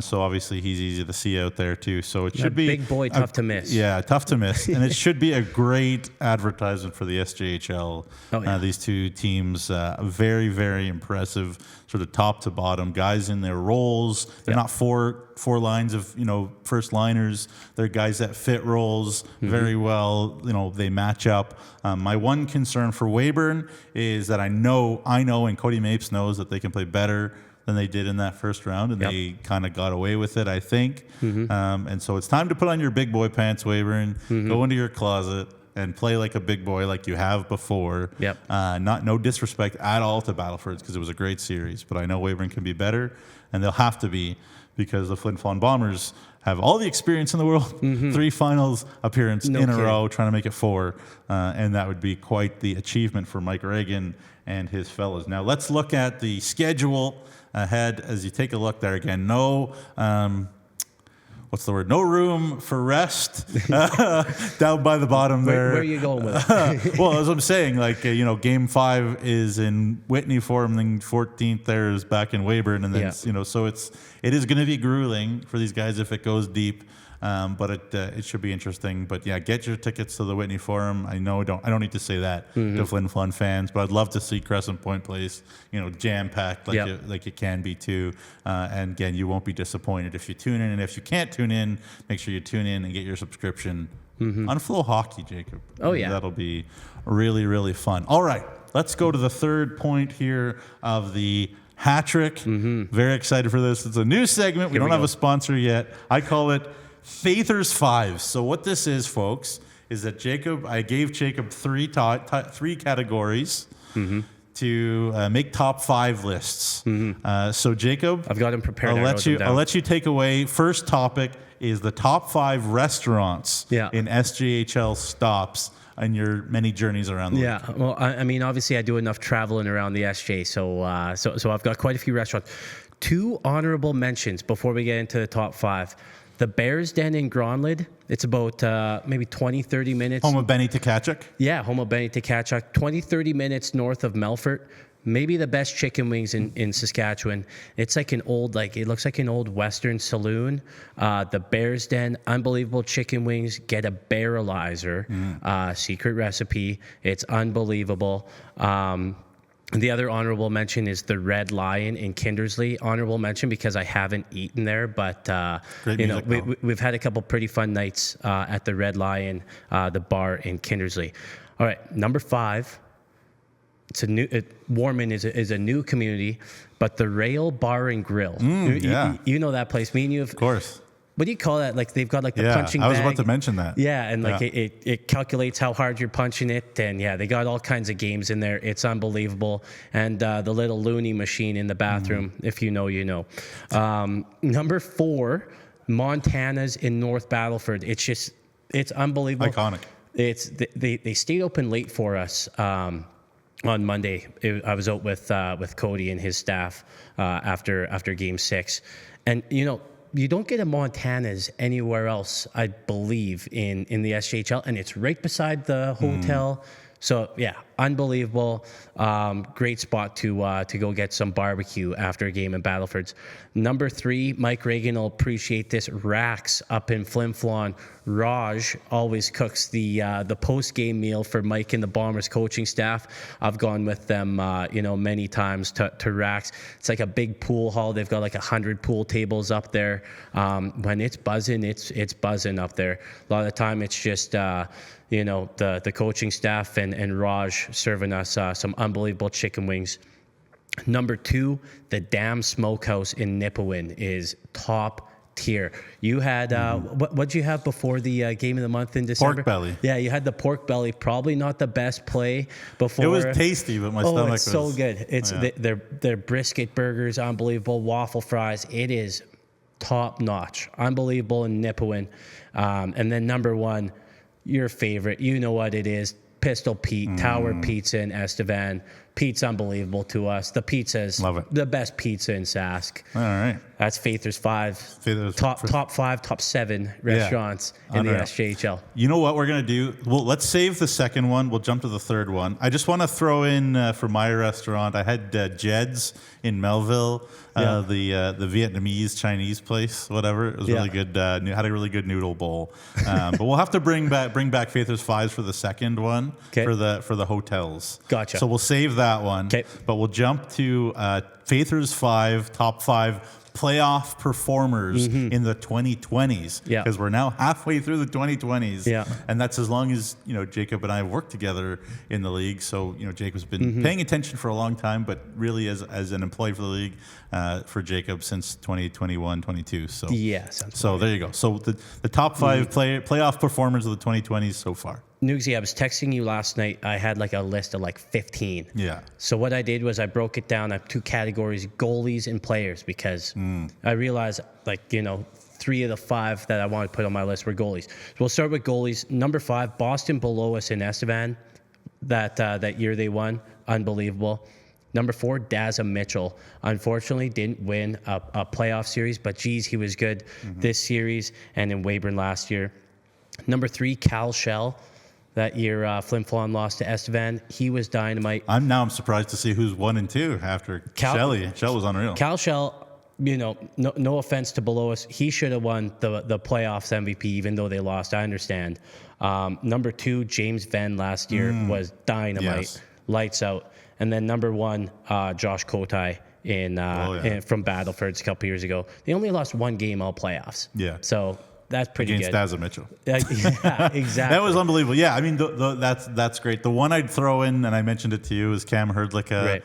So obviously he's easy to see out there too. So it should be big boy, tough to miss. miss. Yeah, tough to miss. And it should be a great advertisement for the SJHL. Oh, yeah. These two teams, very, very impressive, sort of top to bottom. Guys in their roles. They're not four lines of, first liners. They're guys that fit roles very well. They match up. My one concern for Weyburn is that I know, and Cody Mapes knows that they can play better than they did in that first round, and they kind of got away with it, I think. And so it's time to put on your big boy pants, Weyburn, go into your closet and play like a big boy like you have before. No disrespect at all to Battlefords, because it was a great series, but I know Weyburn can be better, and they'll have to be, because the Flin Flon Bombers have all the experience in the world, 3 finals appearance in a row, trying to make it 4, and that would be quite the achievement for Mike Reagan and his fellows. Now let's look at the schedule ahead as you take a look there again. No room for rest down by the bottom there. Where are you going with it? Well, as I'm saying, Game 5 is in Whitney Forum, then 14th there is back in Weyburn, and then so it is going to be grueling for these guys if it goes deep. But it should be interesting. But yeah, get your tickets to the Whitney Forum. I don't need to say that to Flin Flon fans, but I'd love to see Crescent Point Place, jam packed like it can be too. And again, you won't be disappointed if you tune in. And if you can't tune in, make sure you tune in and get your subscription on Flow Hockey, Jacob. Oh yeah, that'll be really, really fun. All right, let's go to the third point here of the hat trick. Very excited for this. It's a new segment. We don't have a sponsor yet. I call it Fethers Fives. So what this is, folks, is that I gave Jacob three categories to make top 5 lists. So Jacob, I've got them prepared. I'll let you take away. First topic is the top 5 restaurants in SJHL stops on your many journeys around the league. Well, I mean, obviously I do enough traveling around the SJ, so I've got quite a few restaurants. 2 honorable mentions before we get into the top 5. The Bears Den in Gronlid, it's about maybe 20, 30 minutes. Home of Benny Tkachuk? Yeah, home of Benny Tkachuk. 20, 30 minutes north of Melfort. Maybe the best chicken wings in Saskatchewan. It's like it looks like an old Western saloon. The Bears Den, unbelievable chicken wings. Get a barrelizer, secret recipe. It's unbelievable. The other honorable mention is the Red Lion in Kindersley. Honorable mention because I haven't eaten there, but we've had a couple pretty fun nights at the Red Lion, the bar in Kindersley. All right, number 5. Warman is a new community, but the Rail Bar and Grill. You know that place. Me and you, of course. What do you call that? Like they've got like the punching bag. I was about to mention that. Yeah, and it calculates how hard you're punching it, and they got all kinds of games in there. It's unbelievable. And the little loony machine in the bathroom, if you know, you know. Number 4, Montana's in North Battleford. It's unbelievable. Iconic. They stayed open late for us. On Monday, I was out with Cody and his staff after Game 6, and you don't get a Montana's anywhere else, I believe, in the SJHL, and it's right beside the hotel. So yeah, unbelievable. Great spot to go get some barbecue after a game in Battlefords. Number 3, Mike Reagan will appreciate this. Rax up in Flin Flon. Raj always cooks the post-game meal for Mike and the Bombers coaching staff. I've gone with them, many times to Rax. It's like a big pool hall. They've got like 100 pool tables up there. When it's buzzing, it's buzzing up there. A lot of the time, it's just the coaching staff and Raj serving us some unbelievable chicken wings. Number 2, the Dam Smokehouse in Nipawin is top tier. You had what'd you have before the game of the month in December? Pork belly. Yeah, you had the pork belly. Probably not the best play before. It was tasty, but my stomach was so good. It's their brisket burgers, unbelievable. Waffle fries. It is top notch, unbelievable in Nipawin. And then number 1. Your favorite, you know what it is, Pistol Pete, Tower Pizza in Estevan. Pete's unbelievable to us. The pizza's Love it. the best pizza in Sask. All right. That's Fethers Fives. Fethers- Top 5, top 7 restaurants in the Unreal. SJHL. You know what we're going to do? Well, let's save the second one. We'll jump to the third one. I just want to throw in for my restaurant, I had Jed's in Melville, the Vietnamese Chinese place, whatever. It was really good. Had a really good noodle bowl. But we'll have to bring back Fethers Fives for the second one for the hotels. Gotcha. So we'll save that one. Okay. But we'll jump to Fethers 5, top 5 playoff performers in the 2020s. Yeah. Because we're now halfway through the 2020s. Yeah. And that's as long as, Jacob and I have worked together in the league. So, Jacob's been paying attention for a long time, but really as an employee for the league for Jacob since 2021, 22. So, so there you go. So the top 5 playoff performers of the 2020s so far. Nugsy, I was texting you last night. I had like a list of like 15. Yeah. So what I did was I broke it down. I have 2 categories, goalies and players, because I realized 3 of the 5 that I want to put on my list were goalies. So we'll start with goalies. Number 5, Boston below us in Estevan. That year they won. Unbelievable. Number 4, Daza Mitchell. Unfortunately, didn't win a playoff series, but geez, he was good this series and in Weyburn last year. Number 3, Cal Shell. That year, Flin Flon lost to Estevan. He was dynamite. I'm surprised to see who's 1 and 2 after Shelley. Shell was unreal. Cal Shell, no offense to below us, he should have won the playoffs MVP, even though they lost. I understand. Number 2, James Venn last year was dynamite, lights out. And then number 1, Josh Kotai from Battlefords a couple years ago. They only lost 1 game all playoffs. Yeah. So that's pretty against good. Daza Mitchell. Yeah, exactly. That was unbelievable. Yeah, I mean, that's great. The one I'd throw in, and I mentioned it to you, is Cam Herdlicka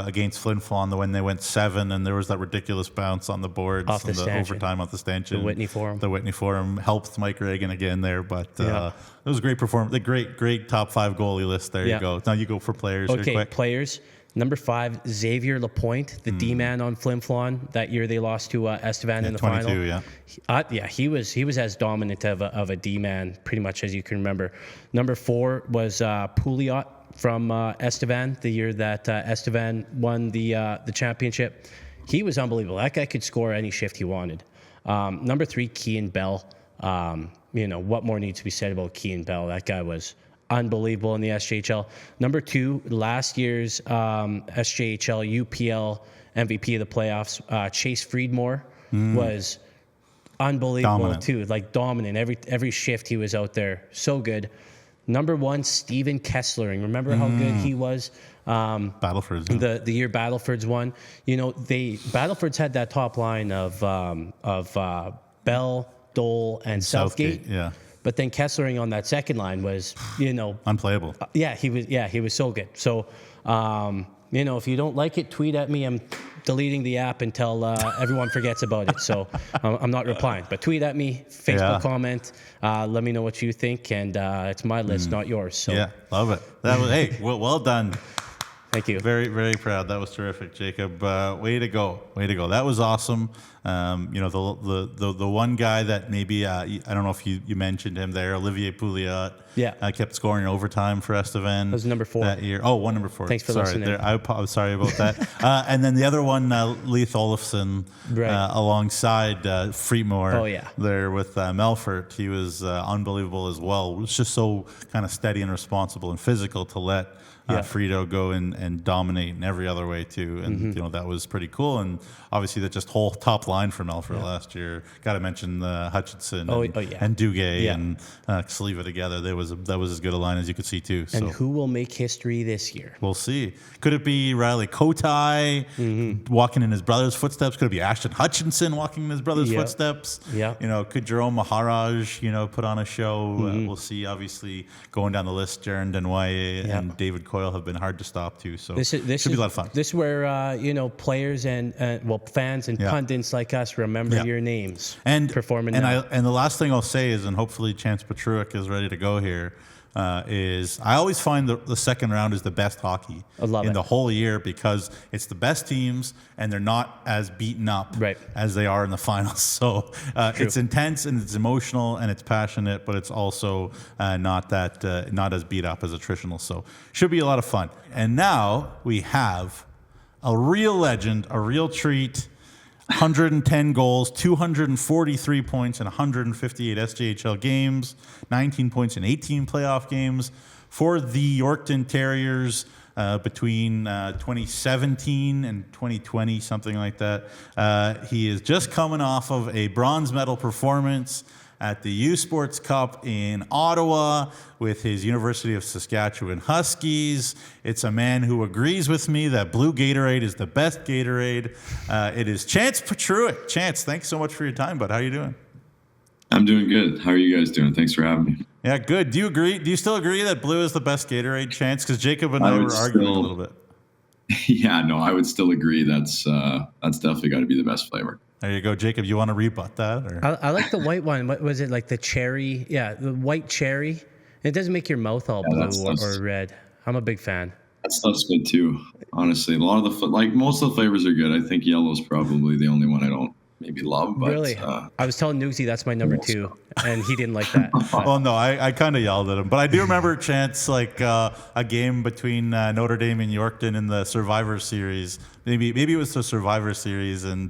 against Flin Flon when they went 7, and there was that ridiculous bounce on the boards off the overtime off the stanchion. The Whitney Forum. The Whitney Forum helped Mike Reagan again there, but it was a great performance. The great top 5 goalie list. There you go. Now you go for players. Okay, quick. players. Number 5, Xavier Lapointe, the D-man on Flin Flon. That year they lost to Estevan in the 22, final. He was as dominant of a D-man pretty much as you can remember. Number 4 was Pouliot from Estevan, the year that Estevan won the championship. He was unbelievable. That guy could score any shift he wanted. Number 3, Kean Bell. What more needs to be said about Kean Bell? That guy was unbelievable in the SJHL. Number 2, last year's SJHL UPL MVP of the playoffs, Chase Friedmore, was unbelievable too. Like dominant. Every shift he was out there. So good. Number 1, Steven Kesslering. Remember how good he was? Battlefords. The year Battlefords won. Battlefords had that top line of Bell, Dole, and Southgate. Yeah. But then Kesslering on that second line was, unplayable. He was so good. So, if you don't like it, tweet at me. I'm deleting the app until everyone forgets about it. So I'm not replying. But tweet at me, Facebook comment. Let me know what you think. And it's my list, not yours. So yeah, love it. That was well done. Thank you. Very, very proud. That was terrific, Jacob. Way to go. That was awesome. The one guy that maybe, I don't know if you mentioned him there, Olivier Pouliot. Yeah. Kept scoring in overtime for Estevan. That was number 4. That year. Oh, number 4. Thanks for listening. I'm sorry about that. And then the other one, Leith Olofsson, alongside Freemore. Oh, yeah. There with Melfort. He was unbelievable as well. It was just so kind of steady and responsible and physical to let Frito go and dominate in every other way too, and that was pretty cool. And obviously that just whole top line for Melfort last year. Got to mention Hutchinson and Duguay and Saliva together. That was as good a line as you could see too. So. And who will make history this year? We'll see. Could it be Riley Kotai walking in his brother's footsteps? Could it be Ashton Hutchinson walking in his brother's footsteps? Yeah. Could Jerome Maharaj, put on a show? We'll see. Obviously, going down the list, Jaron Denoye and David Coyle have been hard to stop too. So this should be a lot of fun. This is where players and fans and pundits like us remember your names and performing. And the last thing I'll say is, and hopefully Chantz Petruic is ready to go here. is I always find the second round is the best hockey in the whole year because it's the best teams and they're not as beaten up as they are in the finals. So it's intense and it's emotional and it's passionate, but it's also not as beat up as attritional. So should be a lot of fun. And now we have a real legend, a real treat. 110 goals, 243 points in 158 SJHL games, 19 points in 18 playoff games for the Yorkton Terriers between 2017 and 2020, something like that. He is just coming off of a bronze medal performance at the U Sports Cup in Ottawa with his University of Saskatchewan Huskies. It's a man who agrees with me that blue Gatorade is the best Gatorade. It is Chantz Petruic. Chantz, thanks so much for your time, bud. How are you doing? I'm doing good. How are you guys doing? Thanks for having me. Yeah, good. Do you agree? Do you still agree that blue is the best Gatorade, Chantz? Because Jacob and I were arguing a little bit. Yeah, no, I would still agree. That's definitely got to be the best flavor. There you go, Jacob. You want to rebut that? Or? I like the white one. What was it, like the cherry? Yeah, the white cherry. It doesn't make your mouth all blue or red. I'm a big fan. That stuff's good too. Honestly, a lot of most of the flavors are good. I think yellow's probably the only one I don't maybe love. But, really? I was telling Nugsy that's my number 2, and he didn't like that. Well, no, I kind of yelled at him. But I do remember, Chantz, like a game between Notre Dame and Yorkton in the Survivor Series. Maybe it was the Survivor Series, and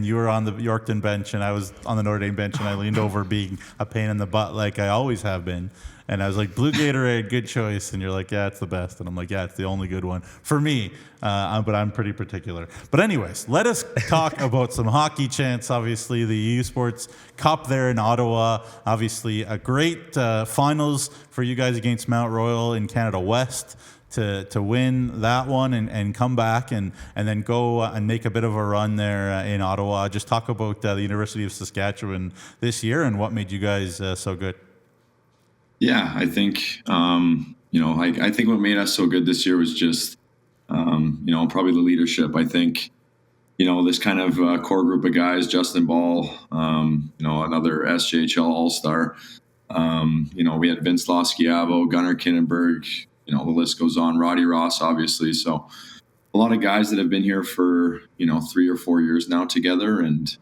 you were on the Yorkton bench, and I was on the Notre Dame bench, and I leaned over being a pain in the butt like I always have been. And I was like, blue Gatorade, good choice. And you're like, yeah, it's the best. And I'm like, yeah, it's the only good one for me. But I'm pretty particular. But anyways, let us talk about some hockey, Chantz. Obviously, the U Sports Cup there in Ottawa. Obviously, a great finals for you guys against Mount Royal in Canada West to win that one and come back and then go and make a bit of a run there in Ottawa. Just talk about the University of Saskatchewan this year and what made you guys so good. Yeah, I think, I think what made us so good this year was just, probably the leadership. I think, this kind of core group of guys, Justin Ball, another SJHL All-Star. We had Vince Loschiavo, Gunnar Kinnenberg, the list goes on, Roddy Ross, obviously. So a lot of guys that have been here for, 3 or 4 years now together. And,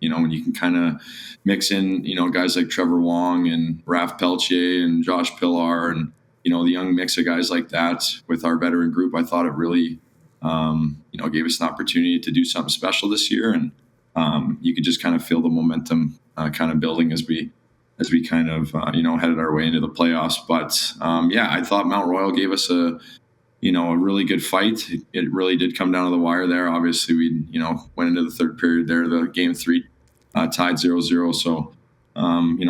when you can kind of mix in, guys like Trevor Wong and Raph Peltier and Josh Pillar and, the young mix of guys like that with our veteran group, I thought it really, gave us an opportunity to do something special this year. And you could just kind of feel the momentum kind of building as we kind of, headed our way into the playoffs. But, I thought Mount Royal gave us a really good fight. It really did come down to the wire there. Obviously, we, went into the third period there, the game 3 tied 0-0. So,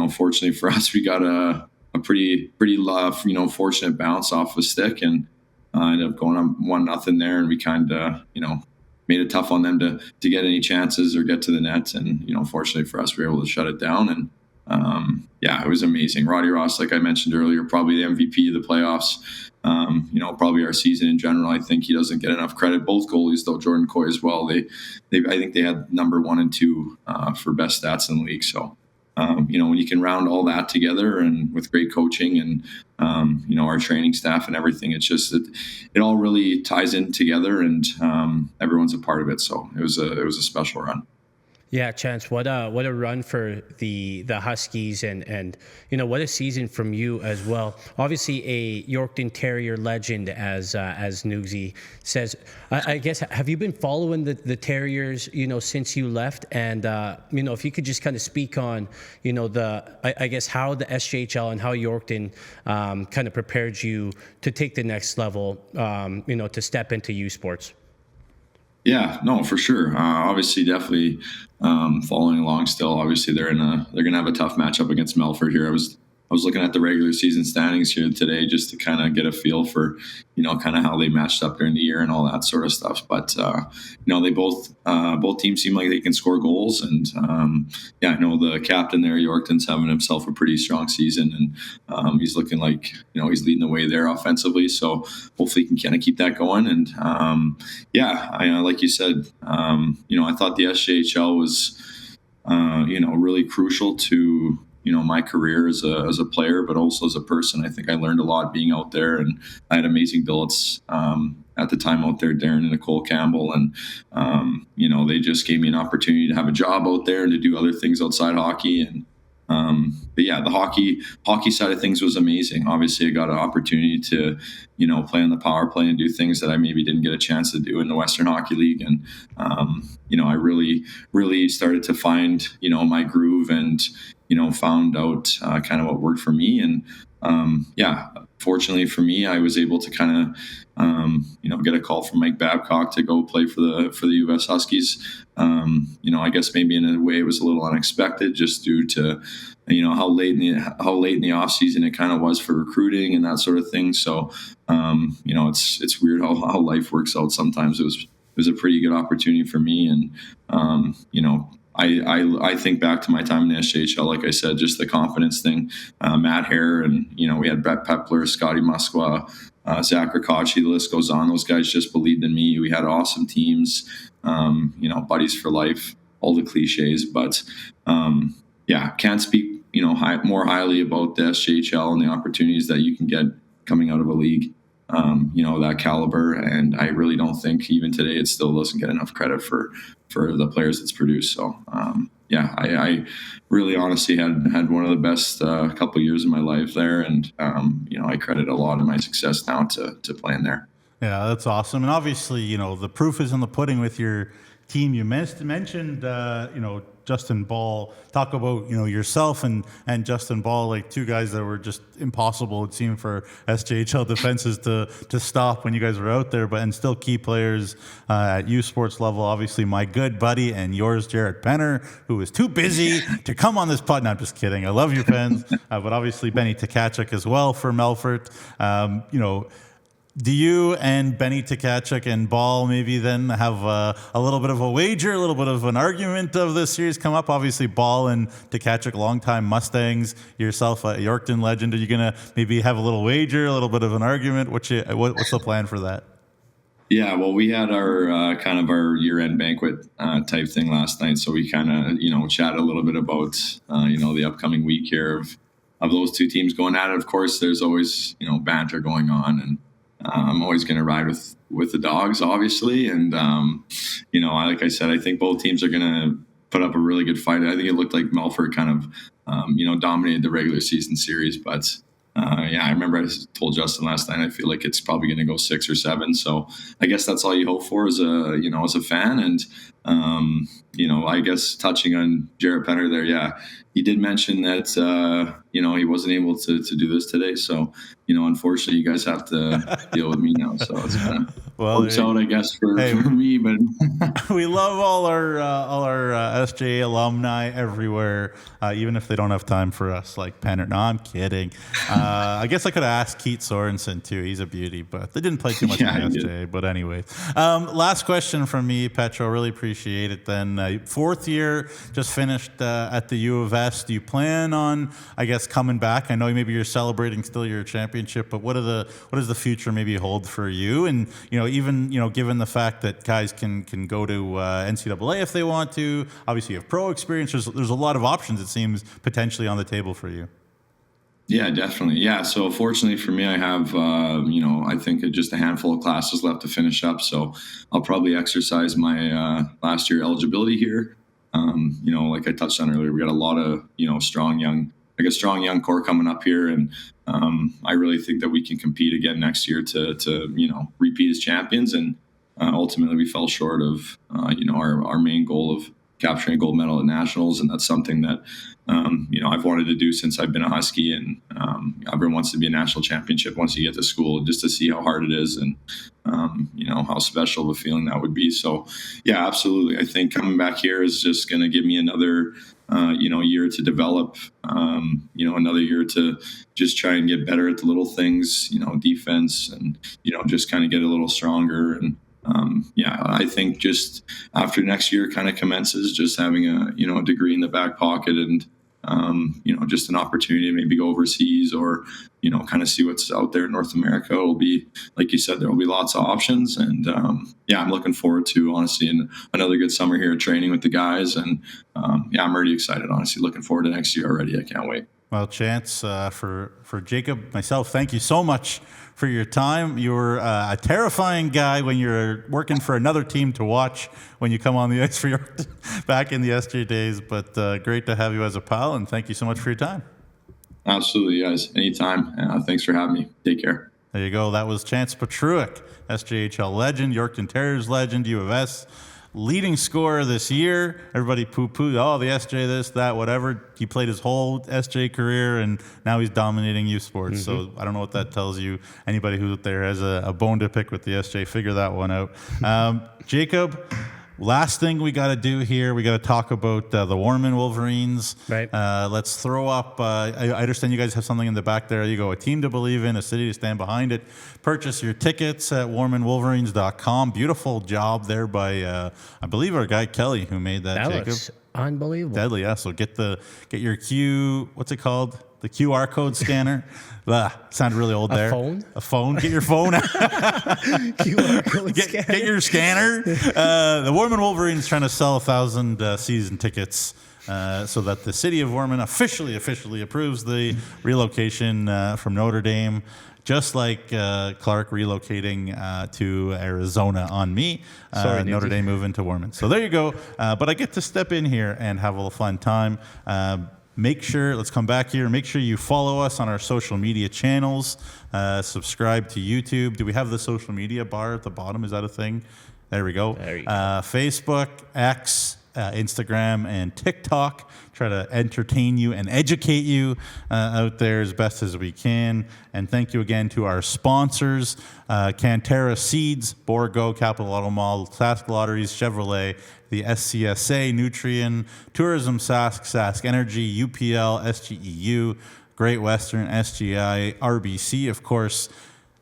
fortunately for us, we got a pretty fortunate bounce off a stick and ended up going on 1-0 there. And we kind of, made it tough on them to get any chances or get to the net. And, fortunately for us, we were able to shut it down. And, it was amazing. Roddy Ross, like I mentioned earlier, probably the MVP of the playoffs. Probably our season in general. I think he doesn't get enough credit. Both goalies, though, Jordan Coy as well. I think they had number 1 and 2 for best stats in the league. So, when you can round all that together and with great coaching and, our training staff and everything, it's just that it all really ties in together and everyone's a part of it. So it was a special run. Yeah, Chantz, what a run for the Huskies and what a season from you as well. Obviously a Yorkton Terrier legend as Nugsy says. I guess, have you been following the Terriers, since you left? And if you could just kind of speak on, I guess how the SJHL and how Yorkton kind of prepared you to take the next level, to step into U Sports. Yeah, no, for sure. Obviously, definitely following along still. Obviously, they're going to have a tough matchup against Melfort here. I was looking at the regular season standings here today just to kind of get a feel for, kind of how they matched up during the year and all that sort of stuff. But, they both teams seem like they can score goals. And, I know the captain there, Yorkton's having himself a pretty strong season. And he's looking like, he's leading the way there offensively. So hopefully he can kind of keep that going. And, like you said, I thought the SJHL was, really crucial to, my career as a player, but also as a person. I think I learned a lot being out there, and I had amazing billets at the time out there, Darren and Nicole Campbell, and they just gave me an opportunity to have a job out there and to do other things outside hockey. And but yeah, the hockey side of things was amazing. Obviously, I got an opportunity to, play on the power play and do things that I maybe didn't get a chance to do in the Western Hockey League. And, I really, really started to find, my groove and, found out kind of what worked for me. And, fortunately for me, I was able to kind of, get a call from Mike Babcock to go play for the U.S. Huskies. I guess maybe in a way it was a little unexpected, just due to, how late in the off season it kind of was for recruiting and that sort of thing. So, it's weird how life works out. Sometimes it was a pretty good opportunity for me. And, I think back to my time in the SJHL, like I said, just the confidence thing, Matt Hare, and, we had Brett Pepler, Scotty Musqua, Zach Ricacci, the list goes on. Those guys just believed in me. We had awesome teams, buddies for life, all the cliches, but, can't speak, more highly about the SJHL and the opportunities that you can get coming out of a league, that caliber. And I really don't think even today it still doesn't get enough credit for the players it's produced. So, I really honestly had one of the best couple of years of my life there. And, I credit a lot of my success now to playing there. Yeah, that's awesome. And obviously, the proof is in the pudding with your team. You mentioned, Justin Ball. Talk about, yourself and Justin Ball, like two guys that were just impossible, it seemed, for SJHL defenses to stop when you guys were out there, and still key players at U Sports level. Obviously, my good buddy and yours, Jared Penner, who was too busy to come on this pod. No, I'm just kidding. I love you, Pens. But obviously, Benny Tkachuk as well for Melfort. Do you and Benny Tkachuk and Ball maybe then have a little bit of a wager, a little bit of an argument of this series come up? Obviously, Ball and Tkachuk, longtime Mustangs, yourself a Yorkton legend. Are you going to maybe have a little wager, a little bit of an argument? What's the plan for that? Yeah, well, we had our kind of our year-end banquet type thing last night. So we kind of, chatted a little bit about, the upcoming week here of those two teams going at it. Of course, there's always, banter going on, and I'm always going to ride with the dogs, obviously. And, like I said, I think both teams are going to put up a really good fight. I think it looked like Melfort kind of, dominated the regular season series. But, I remember I told Justin last night, I feel like it's probably going to go 6 or 7. So I guess that's all you hope for as a fan. And, I guess touching on Jared Penner there, he did mention that, he wasn't able to do this today. So, unfortunately, you guys have to deal with me now. So it's kind of works out, I guess, for me. But we love all our SJ alumni everywhere, even if they don't have time for us, like Penner. No, I'm kidding. I guess I could ask Keith Sorensen too. He's a beauty, but they didn't play too much in SJ. But anyway, last question from me, Petro. Really appreciate it. Then fourth year, just finished at the U of S. Do you plan on, I guess, coming back? I know maybe you're celebrating still your championship, but what does the future maybe hold for you? And even given the fact that guys can go to NCAA if they want to, obviously you have pro experience. There's a lot of options, it seems, potentially on the table for you. Yeah, definitely. Yeah. So fortunately for me, I have, I think just a handful of classes left to finish up. So I'll probably exercise my last year eligibility here. Like I touched on earlier, we got a lot of, strong young core coming up here. And I really think that we can compete again next year to repeat as champions. And ultimately we fell short of, our main goal of capturing a gold medal at nationals. And that's something that, I've wanted to do since I've been a Husky, and everyone wants to be a national championship once you get to school, just to see how hard it is and, how special of a feeling that would be. So yeah, absolutely. I think coming back here is just going to give me another, year to develop, another year to just try and get better at the little things, defense and, just kind of get a little stronger. And, I think just after next year kind of commences, just having a degree in the back pocket and, just an opportunity to maybe go overseas or, kind of see what's out there in North America. It'll be, like you said, there will be lots of options. And I'm looking forward to, honestly, another good summer here at training with the guys. And I'm already excited, honestly, looking forward to next year already. I can't wait. Well, Chantz, for Jacob, myself, thank you so much for your time. You're a terrifying guy when you're working for another team to watch when you come on the ice for your back in the SJ days. But great to have you as a pal, and thank you so much for your time. Absolutely, guys. Anytime. Thanks for having me. Take care. There you go. That was Chantz Petruic, SJHL legend, Yorkton Terriers legend, U of S. Leading scorer this year. Everybody poo-pooed, the SJ this, that, whatever. He played his whole SJ career, and now he's dominating youth sports. So I don't know what that tells you. Anybody who out there has a bone to pick with the SJ, figure that one out. Jacob, last thing we got to do here, we got to talk about the Warman Wolverines. Right. Let's throw up, I understand you guys have something in the back there. You go, a team to believe in, a city to stand behind it. Purchase your tickets at warmanwolverines.com. Beautiful job there by, I believe, our guy Kelly who made that, Jacob. Looks unbelievable. Deadly, yeah. So get your what's it called? The QR code scanner. Sounded really old there. A phone? Get your phone out. QR code scanner. Get your scanner. The Warman Wolverines trying to sell 1,000 season tickets so that the city of Warman officially approves the relocation from Notre Dame. Just like Clark relocating to Arizona on me, Notre Dame moving to Warman. So there you go. But I get to step in here and have a little fun time. Let's come back here. Make sure you follow us on our social media channels. Subscribe to YouTube. Do we have the social media bar at the bottom? Is that a thing? There we go. There you go. Facebook, X, Instagram, and TikTok. Try to entertain you and educate you out there as best as we can. And thank you again to our sponsors, Canterra Seeds, Borgo, Capital Auto Mall, Sask Lotteries, Chevrolet, the SCSA, Nutrien, Tourism Sask Energy, UPL, SGEU, Great Western, SGI, RBC, of course,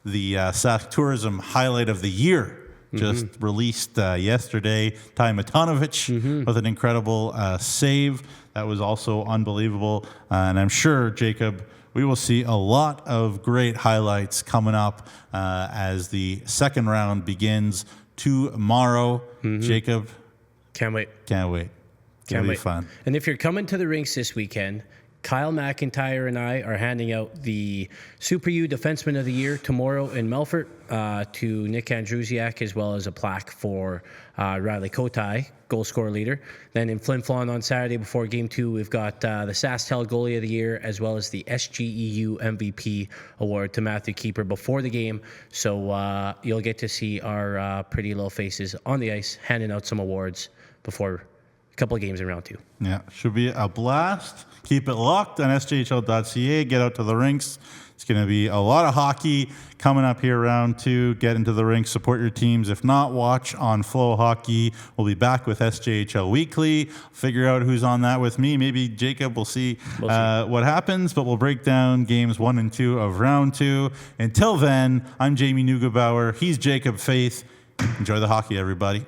the Sask Tourism Highlight of the Year. Just released yesterday. Ty Matonovich with an incredible save. That was also unbelievable. And I'm sure, Jacob, we will see a lot of great highlights coming up as the second round begins tomorrow. Jacob? Can't wait. It'll be fun. And if you're coming to the rinks this weekend, Kyle McIntyre and I are handing out the Super U Defenseman of the Year tomorrow in Melfort to Nick Andrusiak, as well as a plaque for Riley Kotai, goal scorer leader. Then in Flin Flon on Saturday before Game 2, we've got the SaskTel Goalie of the Year, as well as the SGEU MVP award to Matthew Keeper before the game. So you'll get to see our pretty little faces on the ice handing out some awards before a couple of games in round 2. Yeah, should be a blast. Keep it locked on sjhl.ca. Get out to the rinks. It's going to be a lot of hockey coming up here round 2. Get into the rinks, support your teams. If not, watch on Flow Hockey. We'll be back with SJHL Weekly. Figure out who's on that with me. Maybe Jacob. We'll see what happens, but we'll break down games 1 and 2 of round 2. Until then, I'm Jamie Neugebauer. He's Jacob Faith. Enjoy the hockey, everybody.